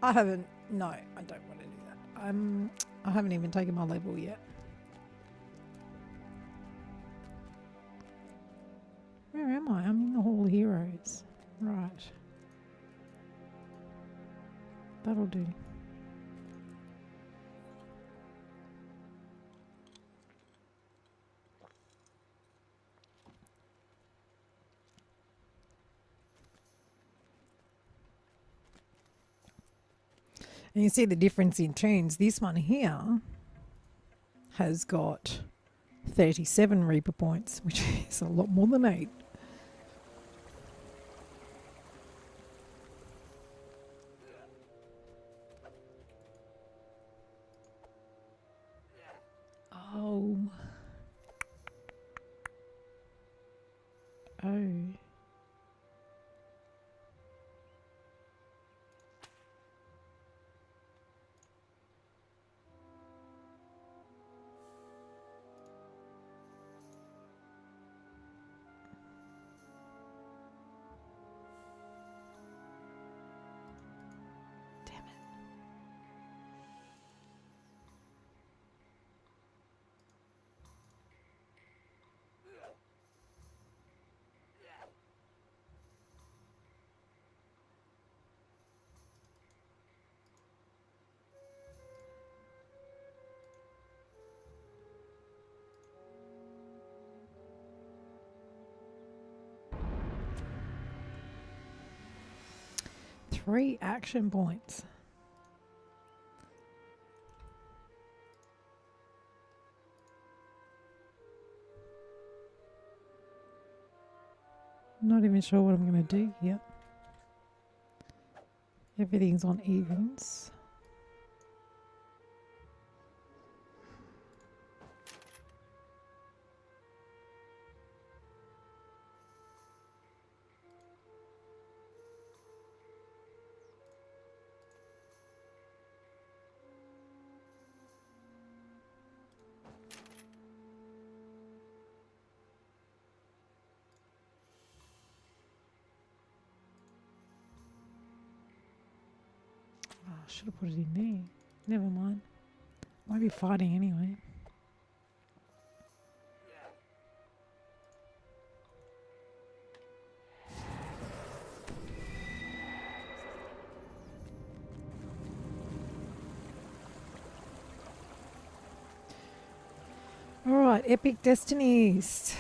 I haven't. No, I don't want to do that. I haven't even taken my level yet. Where am I? I'm in the Hall of Heroes. Right. That'll do. And you see the difference in tunes. This one here has got 37 Reaper points, which is a lot more than 8. Oh. Oh. 3 action points. Not even sure what I'm going to do here. Everything's on evens. Oh, I should have put it in there. Never mind. Might be fighting anyway. Alright, Epic Destinies.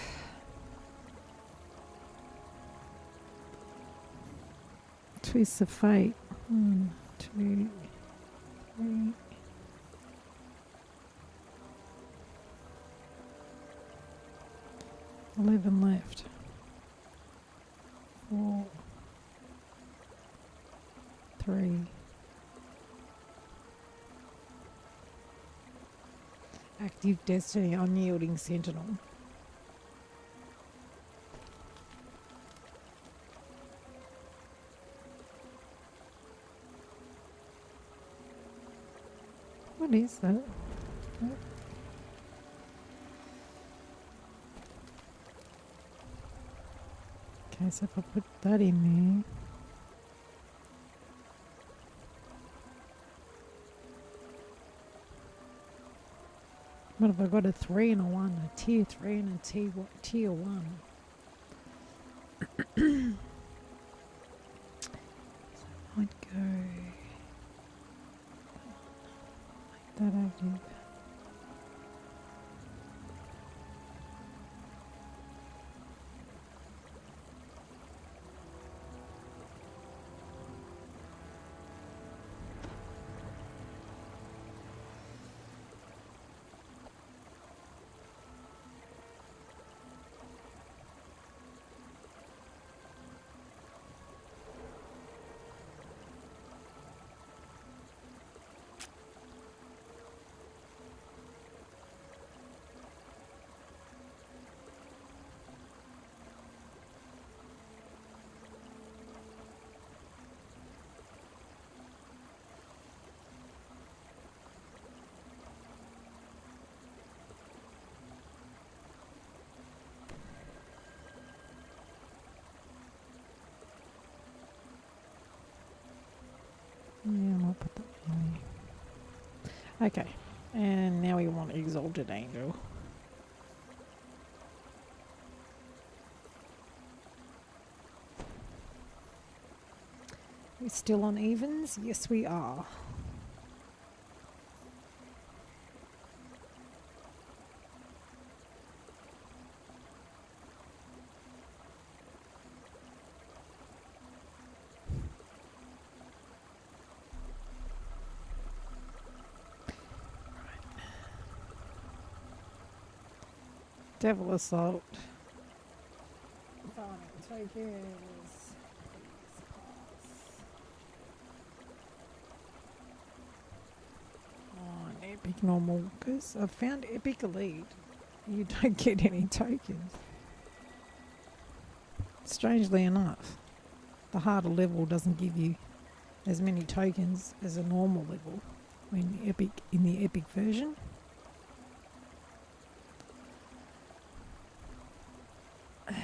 Twists of Fate. 1, 2, 3. $11 left. 4, 3. Active Destiny, Unyielding Sentinel. What is that? Oh. Okay, so if I put that in there. What have I got? A 3 and a 1, a tier 3 and a tier 1. So I'd go make that active. Yeah, I'll put that in there. Okay, and now we want Exalted Angel. We're still on evens? Yes, we are. Devil Assault. Farming tokens. On Epic Normal, because I've found Epic Elite. You don't get any tokens. Strangely enough, the harder level doesn't give you as many tokens as a normal level when in the Epic version.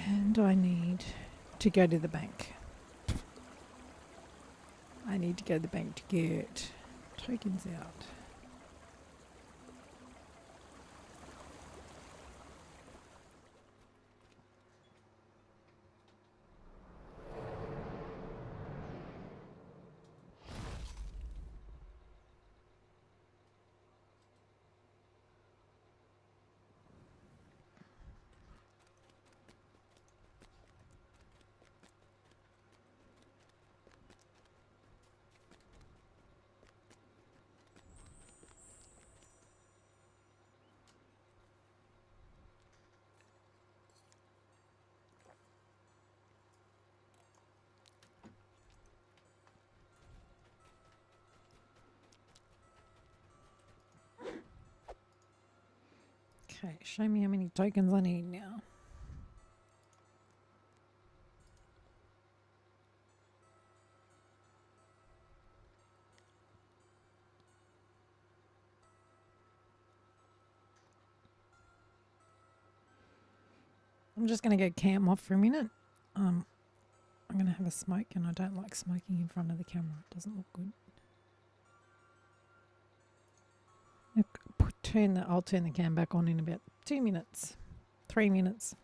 And I need to go to the bank. I need to go to the bank to get tokens out. Okay, show me how many tokens I need now. I'm just going to go cam off for a minute. I'm going to have a smoke, and I don't like smoking in front of the camera. It doesn't look good. I'll turn the cam back on in about 2 minutes, 3 minutes.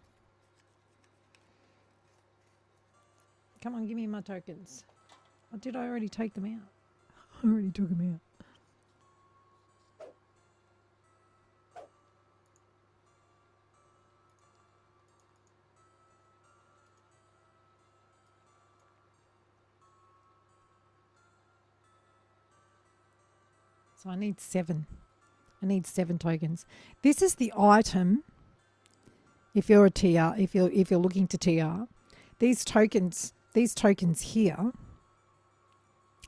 Come on, give me my tokens. Or did I already take them out? I already took them out. So I need 7. I need 7 tokens. This is the item. If you're a TR, if you're looking to TR, these tokens here,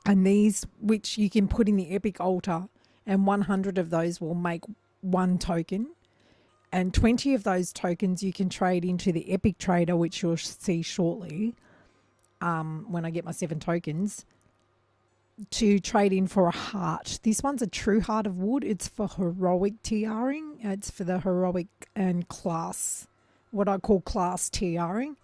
and these which you can put in the epic altar, and 100 of those will make 1 token, and 20 of those tokens you can trade into the epic trader, which you'll see shortly. When I get my 7 tokens, to trade in for a heart. This one's a true heart of wood. It's for heroic TRing. It's for the heroic and class, what I call class TRing.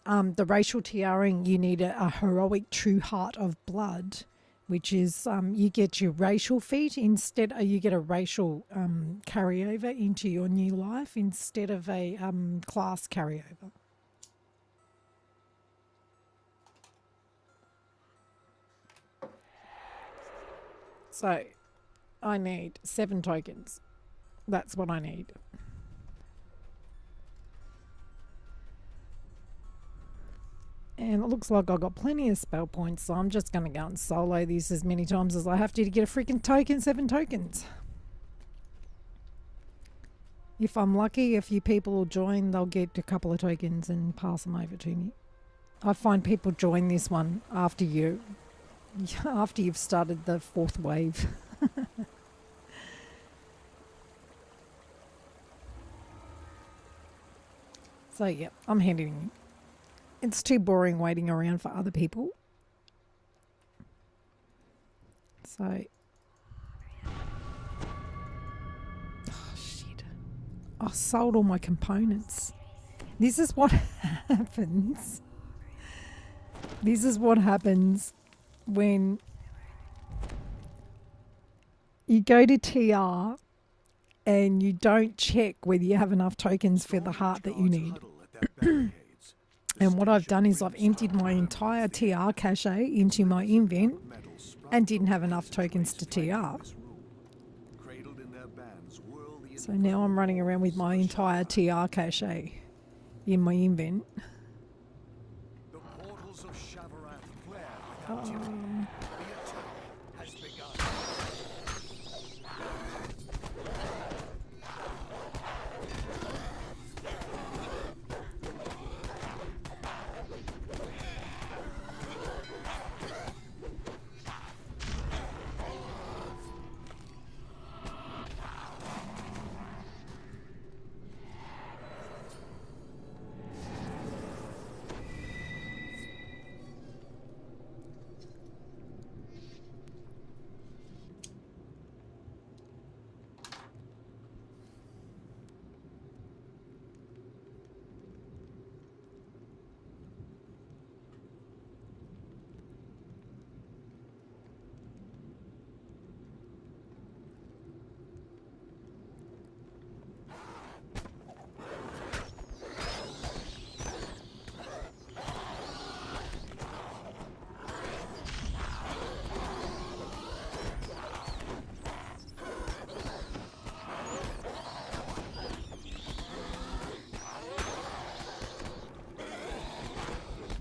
The racial TRing, you need a heroic true heart of blood, which is you get your racial feat instead. You get a racial carryover into your new life instead of a class carryover. So I need 7 tokens. That's what I need. And it looks like I've got plenty of spell points, so I'm just going to go and solo this as many times as I have to get a freaking token, 7 tokens. If I'm lucky, a few people will join, they'll get a couple of tokens and pass them over to me. I find people join this one after you've started the 4th wave. So yeah, I'm heading. It's too boring waiting around for other people. So, oh shit! I sold all my components. This is what happens. This is what happens when you go to TR and you don't check whether you have enough tokens for the heart that you need. And what I've done is I've emptied my entire TR cache into my invent and didn't have enough tokens to TR. So now I'm running around with my entire TR cache in my invent.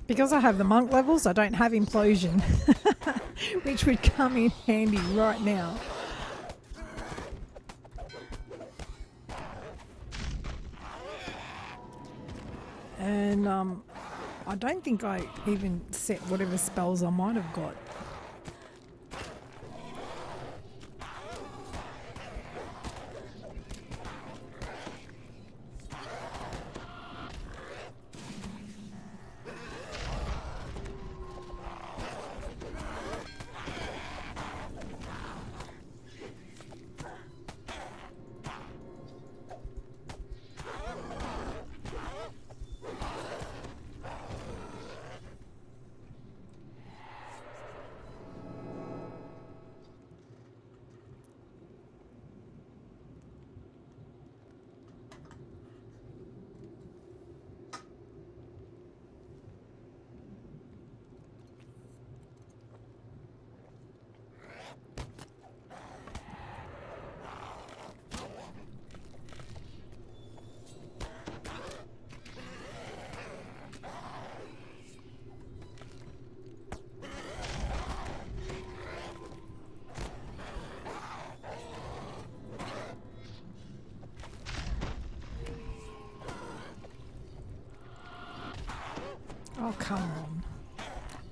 Because I have the monk levels, I don't have implosion, which would come in handy right now. And I don't think I even set whatever spells I might have got.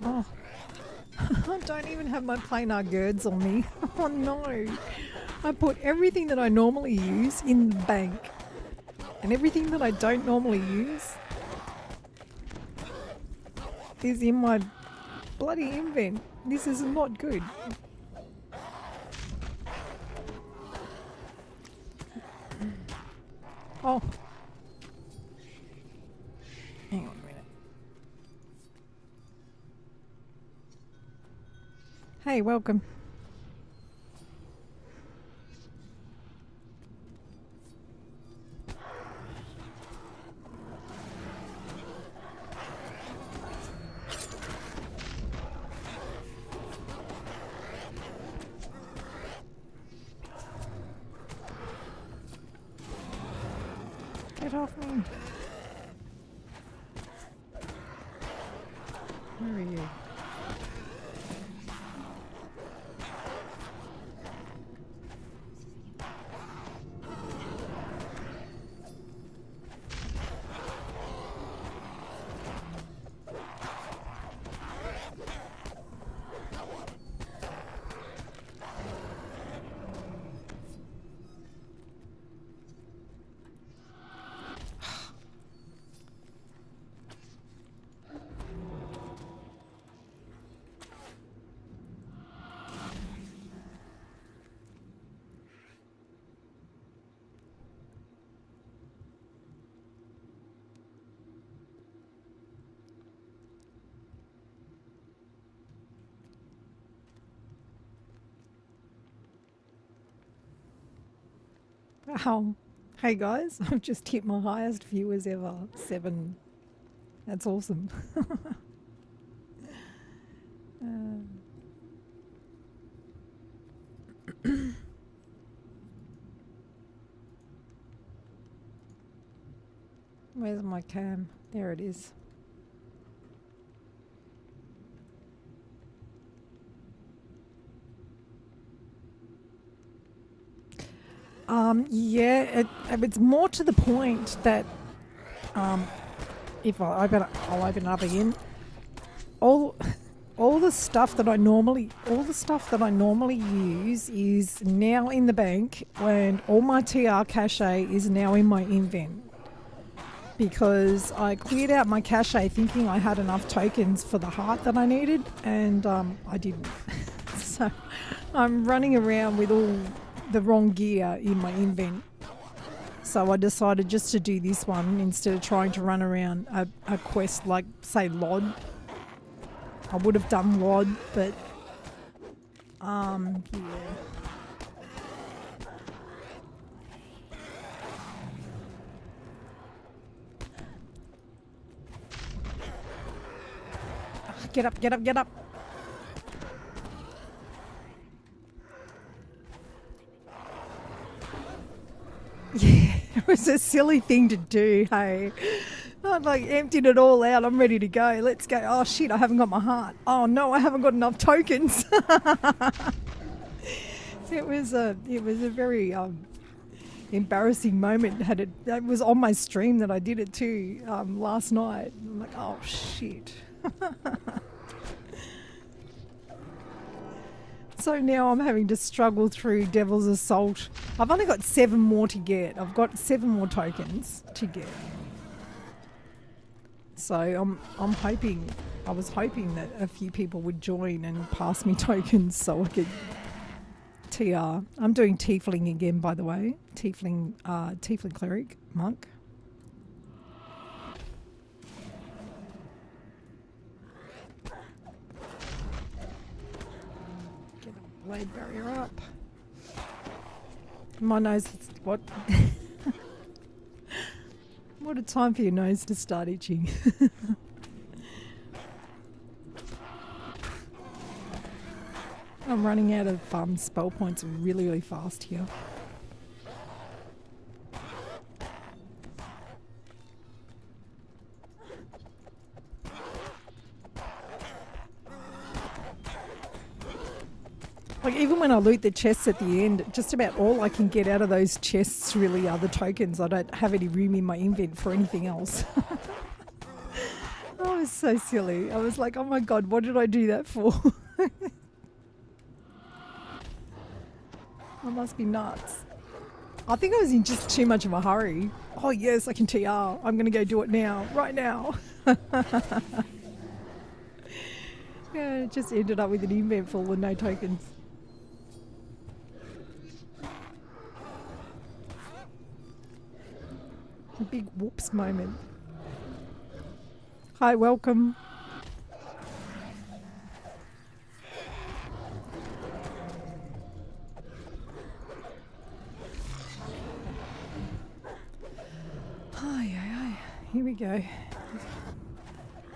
Oh, I don't even have my planar girds on me. Oh no. I put everything that I normally use in the bank. And everything that I don't normally use is in my bloody invent. This is not good. Oh. Hang on a minute. Hey, welcome. Get off me. Where are you? Wow. Hey guys, I've just hit my highest viewers ever. 7. That's awesome. Where's my cam? There it is. Yeah, it's more to the point that if I'll open it up again. All the stuff that I normally use is now in the bank, and all my TR cache is now in my invent. Because I cleared out my cache thinking I had enough tokens for the heart that I needed, and I didn't. So I'm running around with all the wrong gear in my invent. So I decided just to do this one instead of trying to run around a quest like, say, LOD. I would have done LOD, but yeah. Get up, get up, get up. Yeah, it was a silly thing to do, hey. I emptied it all out. I'm ready to go. Let's go. Oh shit, I haven't got my heart. Oh no, I haven't got enough tokens. It was a very embarrassing moment. It was on my stream that I did it too last night. I'm like, oh shit. So now I'm having to struggle through Devil's Assault. I've only got 7 more to get. I've got 7 more tokens to get. So I'm hoping, I was hoping that a few people would join and pass me tokens so I could TR. I'm doing Tiefling again, by the way. Tiefling Cleric, Monk. Get a blade barrier up. My nose, what? What a time for your nose to start itching. I'm running out of spell points really, really fast here. Like, even when I loot the chests at the end, just about all I can get out of those chests really are the tokens. I don't have any room in my invent for anything else. Oh, was so silly. I was like, oh my God, what did I do that for? I must be nuts. I think I was in just too much of a hurry. Oh yes, I can TR. I'm going to go do it now, right now. Yeah, it just ended up with an invent full with no tokens. A big whoops moment. Hi, welcome. Here we go.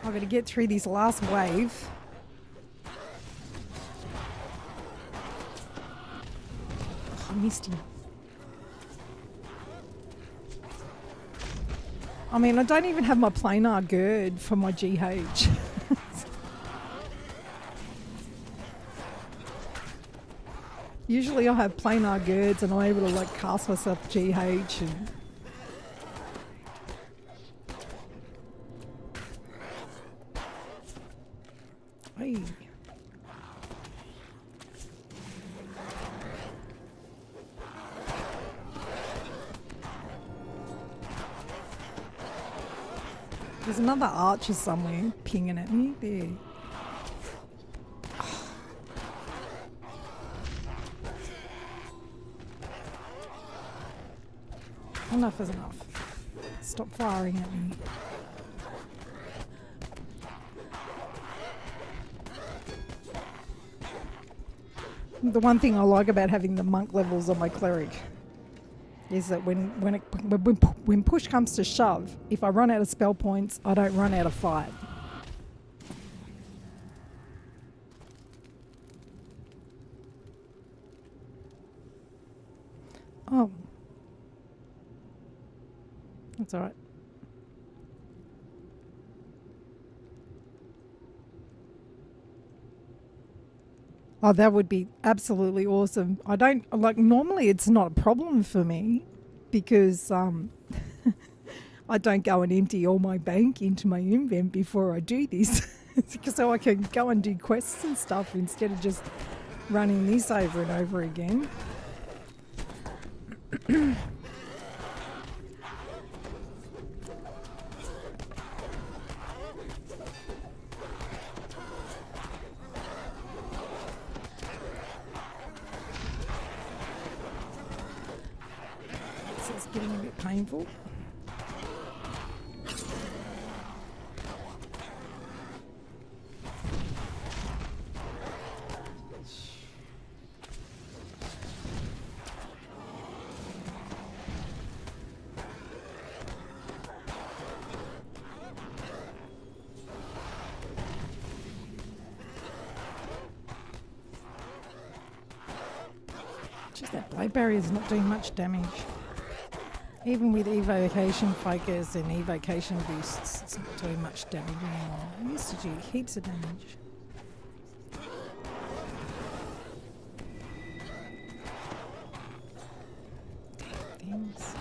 I've got to get through this last wave. Oh, I missed him. I mean, I don't even have my planar gird for my GH. Usually I have planar girds and I'm able to like cast myself GH and... Hey. There's another archer somewhere pinging at me. There. Enough is enough. Stop firing at me. The one thing I like about having the monk levels on my cleric is that when push comes to shove, if I run out of spell points, I don't run out of fight. Oh. That's all right. Oh, that would be absolutely awesome. I don't, like, normally it's not a problem for me because I don't go and empty all my bank into my invent before I do this. So I can go and do quests and stuff instead of just running this over and over again. This is getting a bit painful. Just that blade barrier is not doing much damage. Even with evocation focus and evocation boosts, it's not doing much damage anymore. It used to do heaps of damage. Things.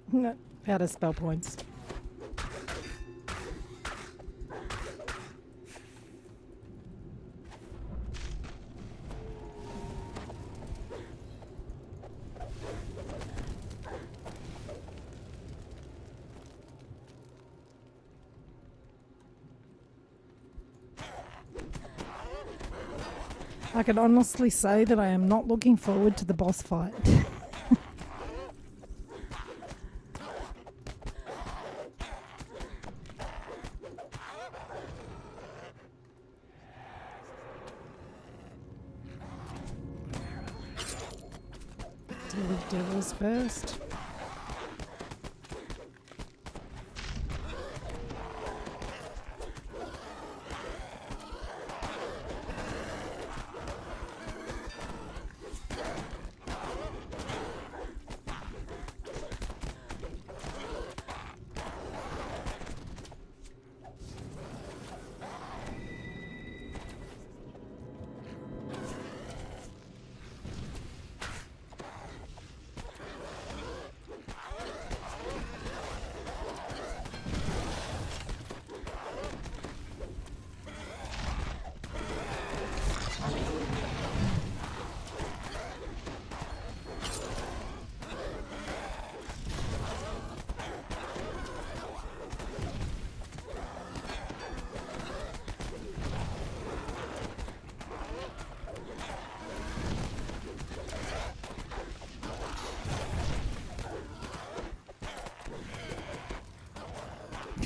No, out of spell points. I can honestly say that I am not looking forward to the boss fight. Deal with devils first.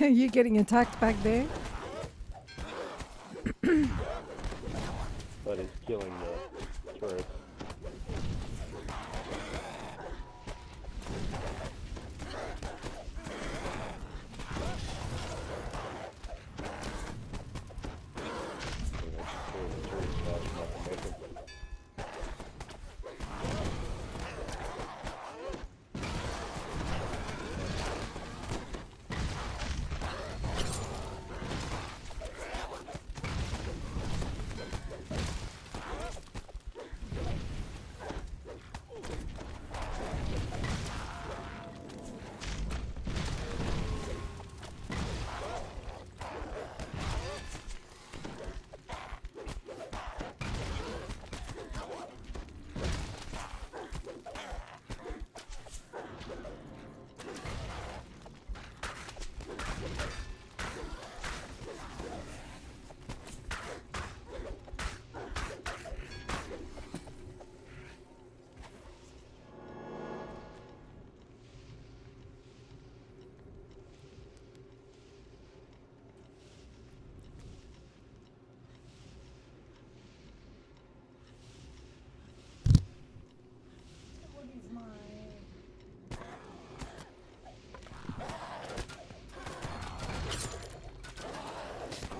You getting attacked back there? But it's killing the turret.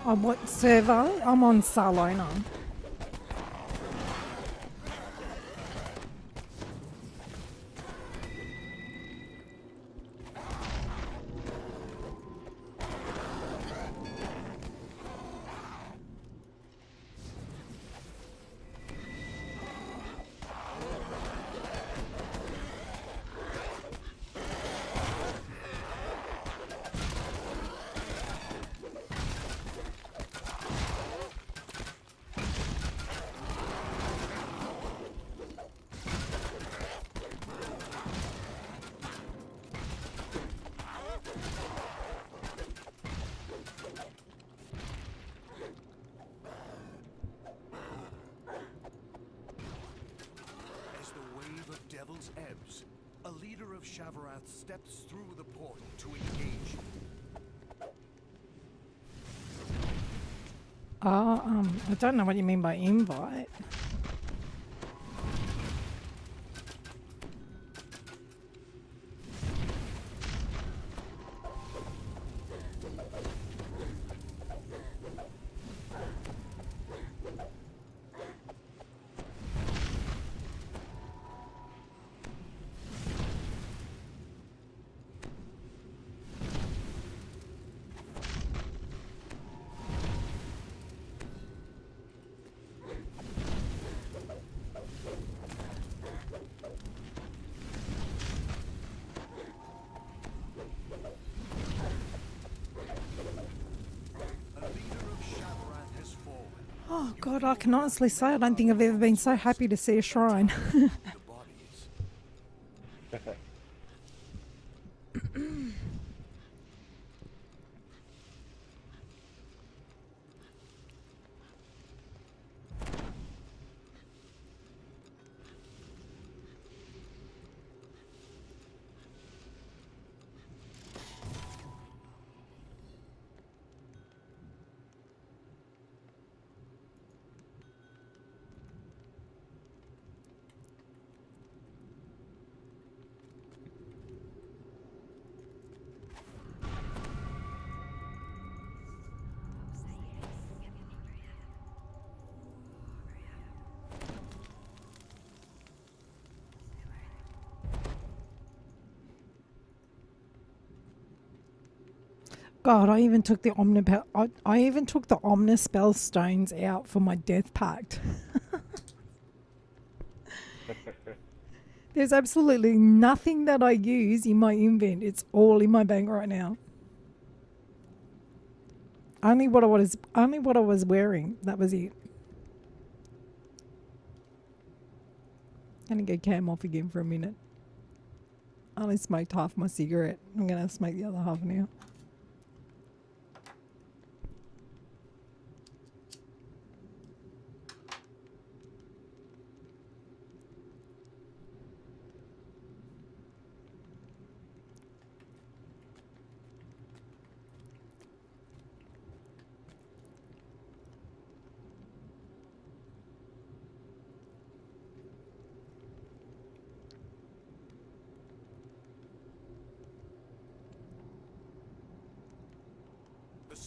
On what server? I'm on Salona. As the wave of devils ebbs, a leader of Shavarath steps through the portal to engage. I don't know what you mean by invite. A leader of Shavarath has fallen. Oh God, I can honestly say I don't think I've ever been so happy to see a shrine. The bodies. God, I even took the I even took the Omnispell stones out for my death pact. There's absolutely nothing that I use in my invent. It's all in my bank right now. Only what I was wearing. That was it. Gonna go cam off again for a minute. I only smoked half my cigarette. I'm gonna smoke the other half now.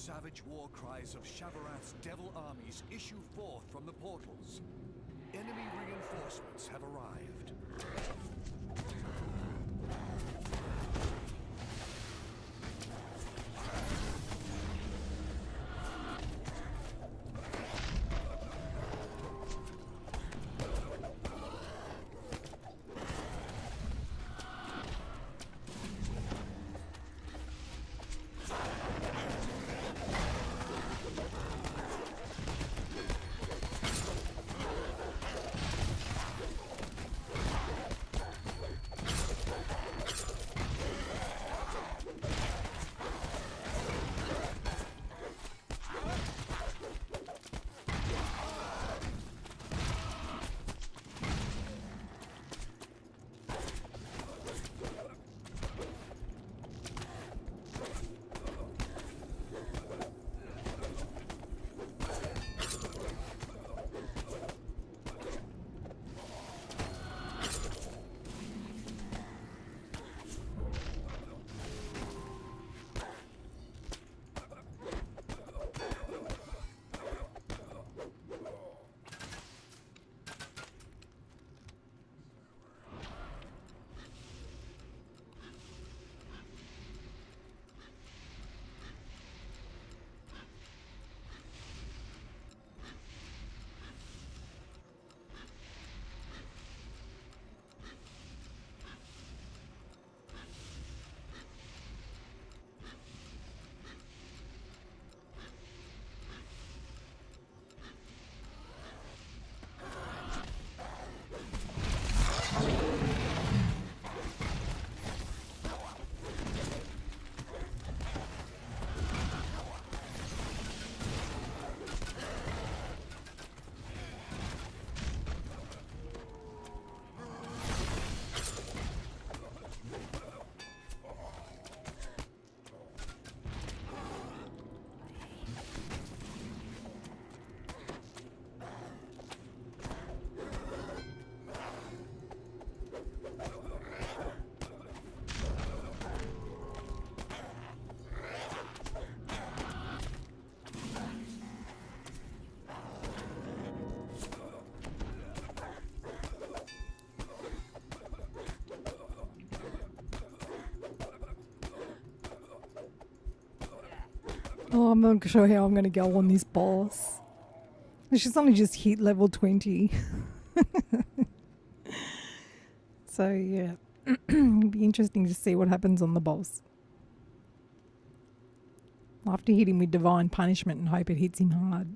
savage war cries of Shavarath's devil armies issue forth from the portals. Enemy reinforcements have arrived. Oh, I'm not sure how I'm going to go on this boss. She's only just hit level 20. So, yeah. It'll be interesting to see what happens on the boss. I'll have to hit him with Divine Punishment and hope it hits him hard.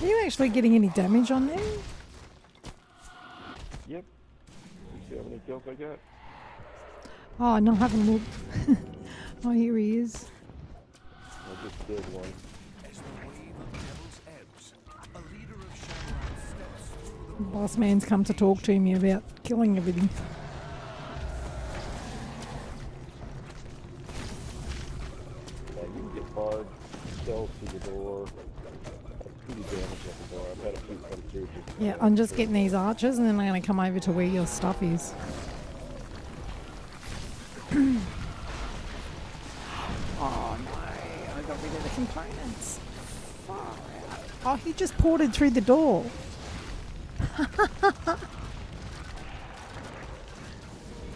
Are you actually getting any damage on them? Yep. You see how many kills I got? Oh, no, I haven't looked. Oh, here he is. I just did one. As the wave of devils ebbs, a leader of Shadowlands steps through the Boss man's come to talk to me about killing everything. Yeah, you can get barred, shells through the door. That's pretty damage at the door. I've had a few come through. Yeah, I'm just getting these archers and then I'm going to come over to where your stuff is. Oh no, I got rid of the components. Far out. Oh, he just ported through the door.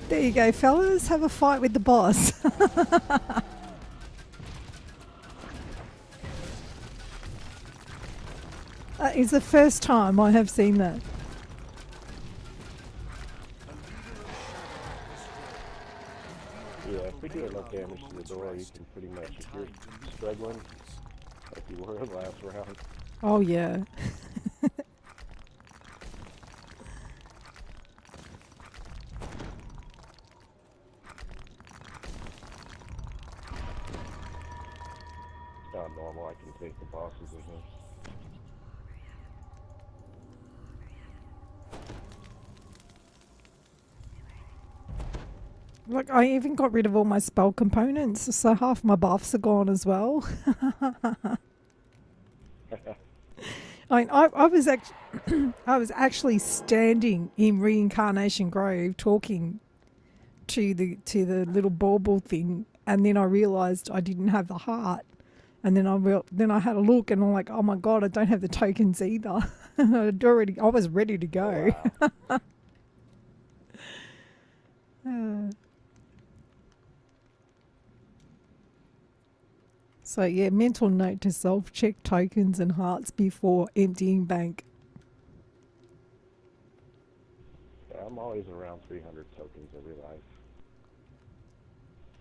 There you go, fellas. Have a fight with the boss. That is the first time I have seen that. Yeah, if we do enough damage to the door, you can pretty much, if you're struggling, like you were last round. Oh yeah. It's not normal, I can take the bosses with me. Look, I even got rid of all my spell components, so half my buffs are gone as well. I was I was actually standing in Reincarnation Grove talking to the little bauble thing, and then I realised I didn't have the heart, and then I had a look, and I'm like, oh my god, I don't have the tokens either. I was ready to go. Wow. So yeah, mental note to self: check tokens and hearts before emptying bank. Yeah, I'm always around 300 tokens every life.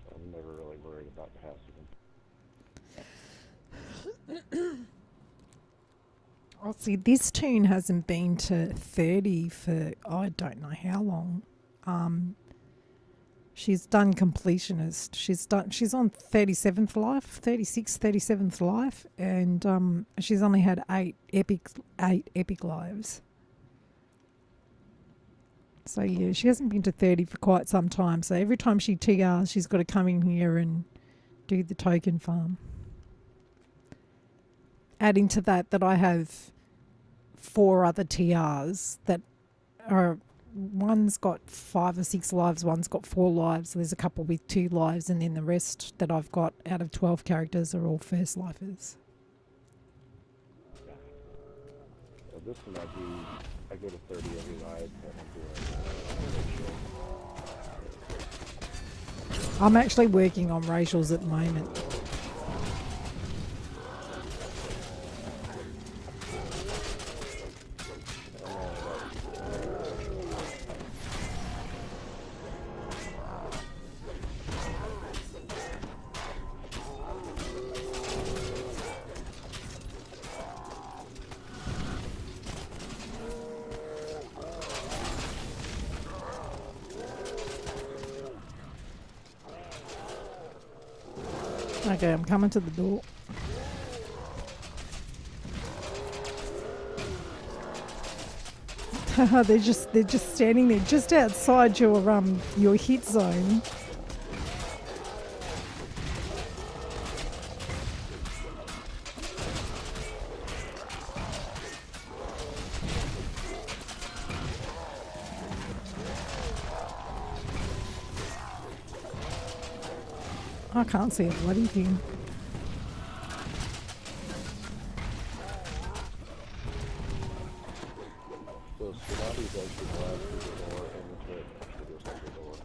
So I'm never really worried about passing them. Oh, see, this tune hasn't been to 30 for I don't know how long. She's done completionist. She's on 37th life, 37th life, and she's only had eight epic lives. So yeah, she hasn't been to 30 for quite some time. So every time she TRs, she's got to come in here and do the token farm. Adding to that I have 4 other TRs that are, one's got 5 or 6 lives, one's got 4 lives. So there's a couple with 2 lives, and then the rest that I've got out of 12 characters are all first lifers. So this one I go to 30 every life, and I'm doing I'm actually working on racials at the moment. Okay, I'm coming to the door. they're just standing there just outside your hit zone. I can't see a bloody thing. So Tsunamis actually blast through the door and the turret triggers on the door.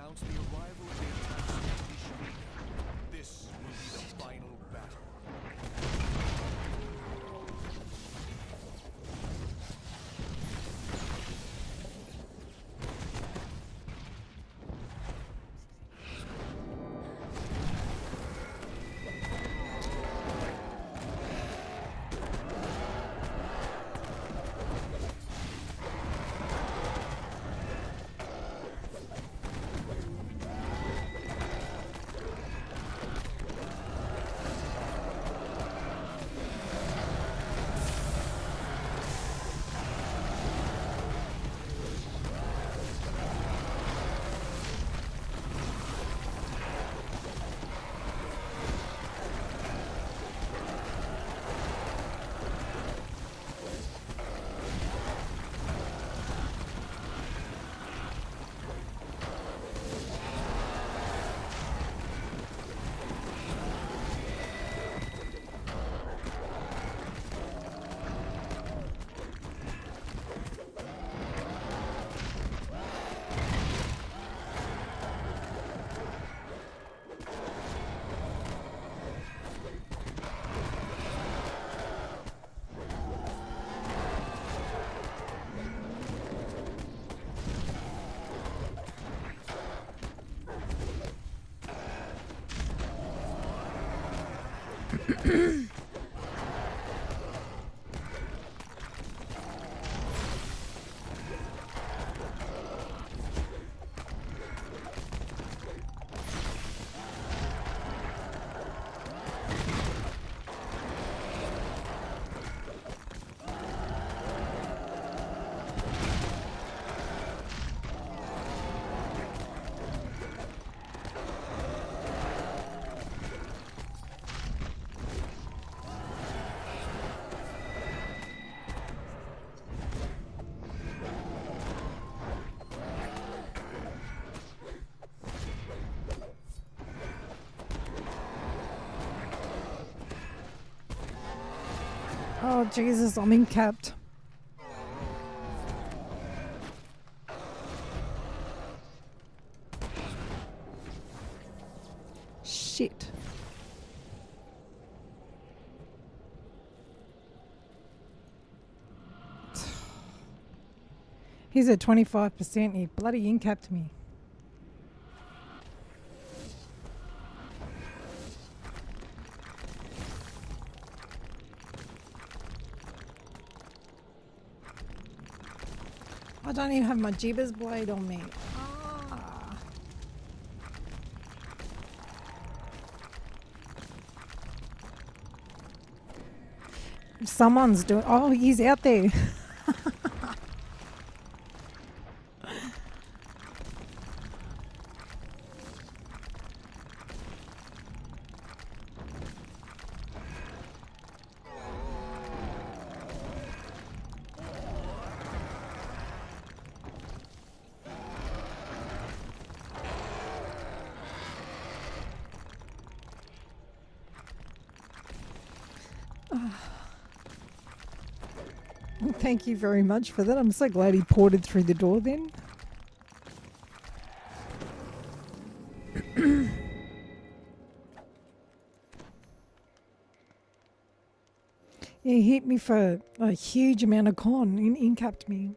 announce the arrival of the Multistreaming. This will be the final battle. Oh, Jesus, I'm incapped. Shit. He's at 25%. He bloody incapped me. I don't even have my Jeebus blade on me. Ah. Someone's doing... Oh, he's out there. Thank you very much for that. I'm so glad he ported through the door then. Yeah, he hit me for a huge amount of con and incapped me.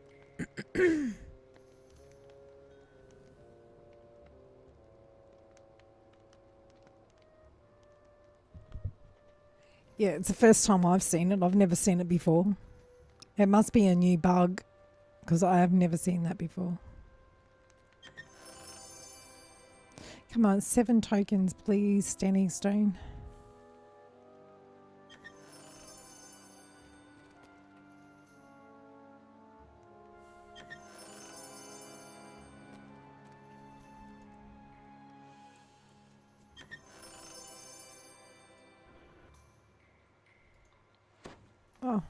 Yeah, it's the first time I've seen it. I've never seen it before. It must be a new bug because I have never seen that before. Come on, 7 tokens, please, Standing Stone. Oh.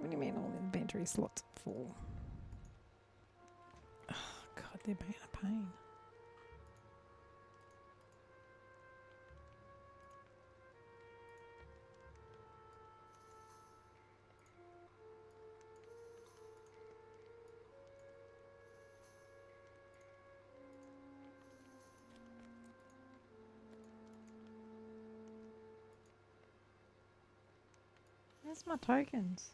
What do you mean all the inventory slots are full? Oh, God, they're being a pain. Where's my tokens?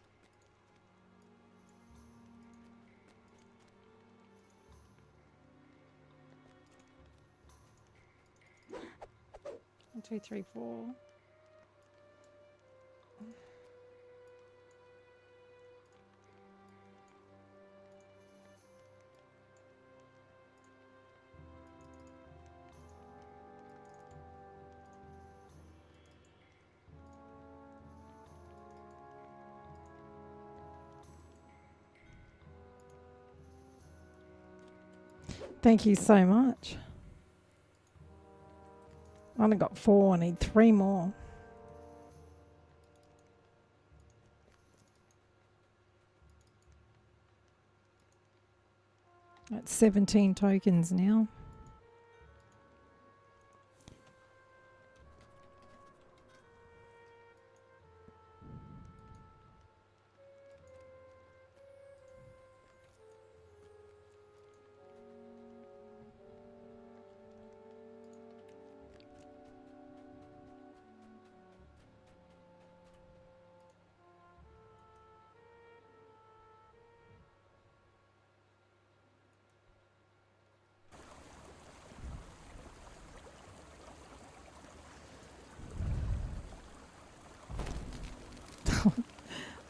One, two, three, four. Thank you so much. I only got 4. I need 3 more. That's 17 tokens now.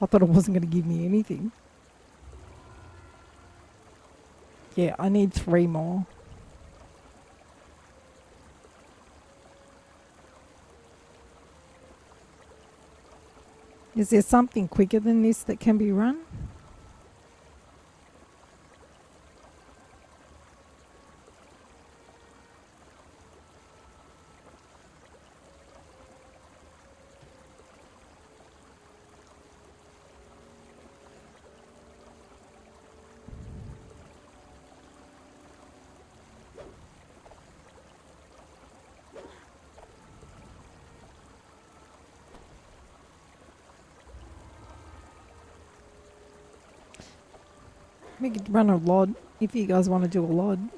I thought it wasn't going to give me anything. Yeah, I need 3 more. Is there something quicker than this that can be run? We could run a LOD if you guys want to do a LOD.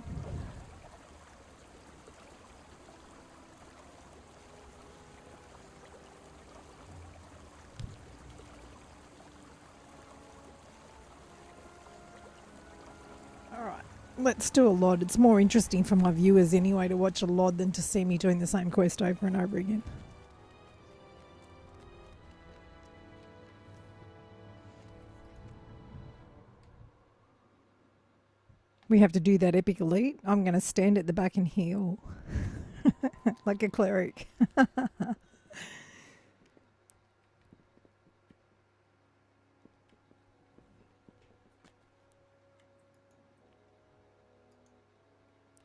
Alright, let's do a LOD. It's more interesting for my viewers anyway to watch a LOD than to see me doing the same quest over and over again. We have to do that epic elite. I'm going to stand at the back and heal. Like a cleric.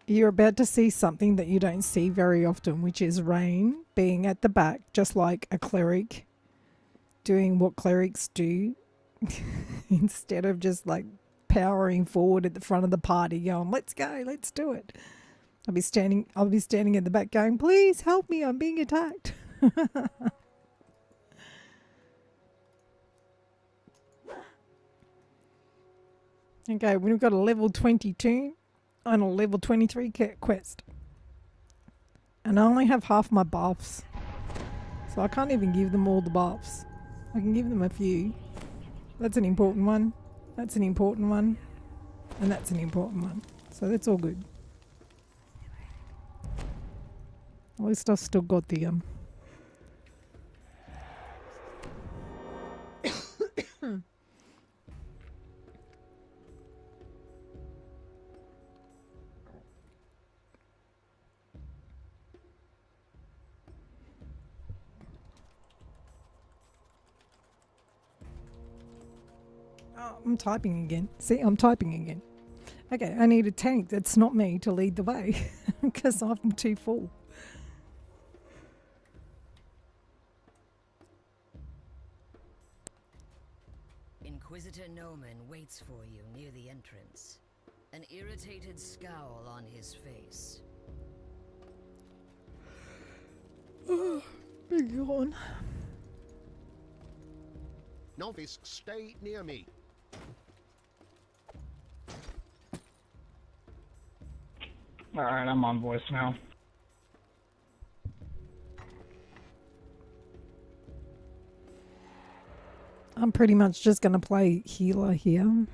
You're about to see something that you don't see very often, which is Rain being at the back, just like a cleric, doing what clerics do, instead of just like powering forward at the front of the party going, let's go, let's do it. I'll be standing at the back going, please help me, I'm being attacked. Okay, we've got a level 22 and a level 23 quest. And I only have half my buffs. So I can't even give them all the buffs. I can give them a few. That's an important one. That's an important one. And that's an important one. So that's all good. At least I've still got the Oh, I'm typing again. See, I'm typing again. Okay, I need a tank that's not me to lead the way because I'm too full. Inquisitor Noman waits for you near the entrance, an irritated scowl on his face. Big yawn. Novice, stay near me. Alright, I'm on voice now. I'm pretty much just going to play healer here.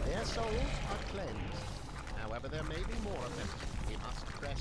Their souls are cleansed. However, there may be more of them. We must tread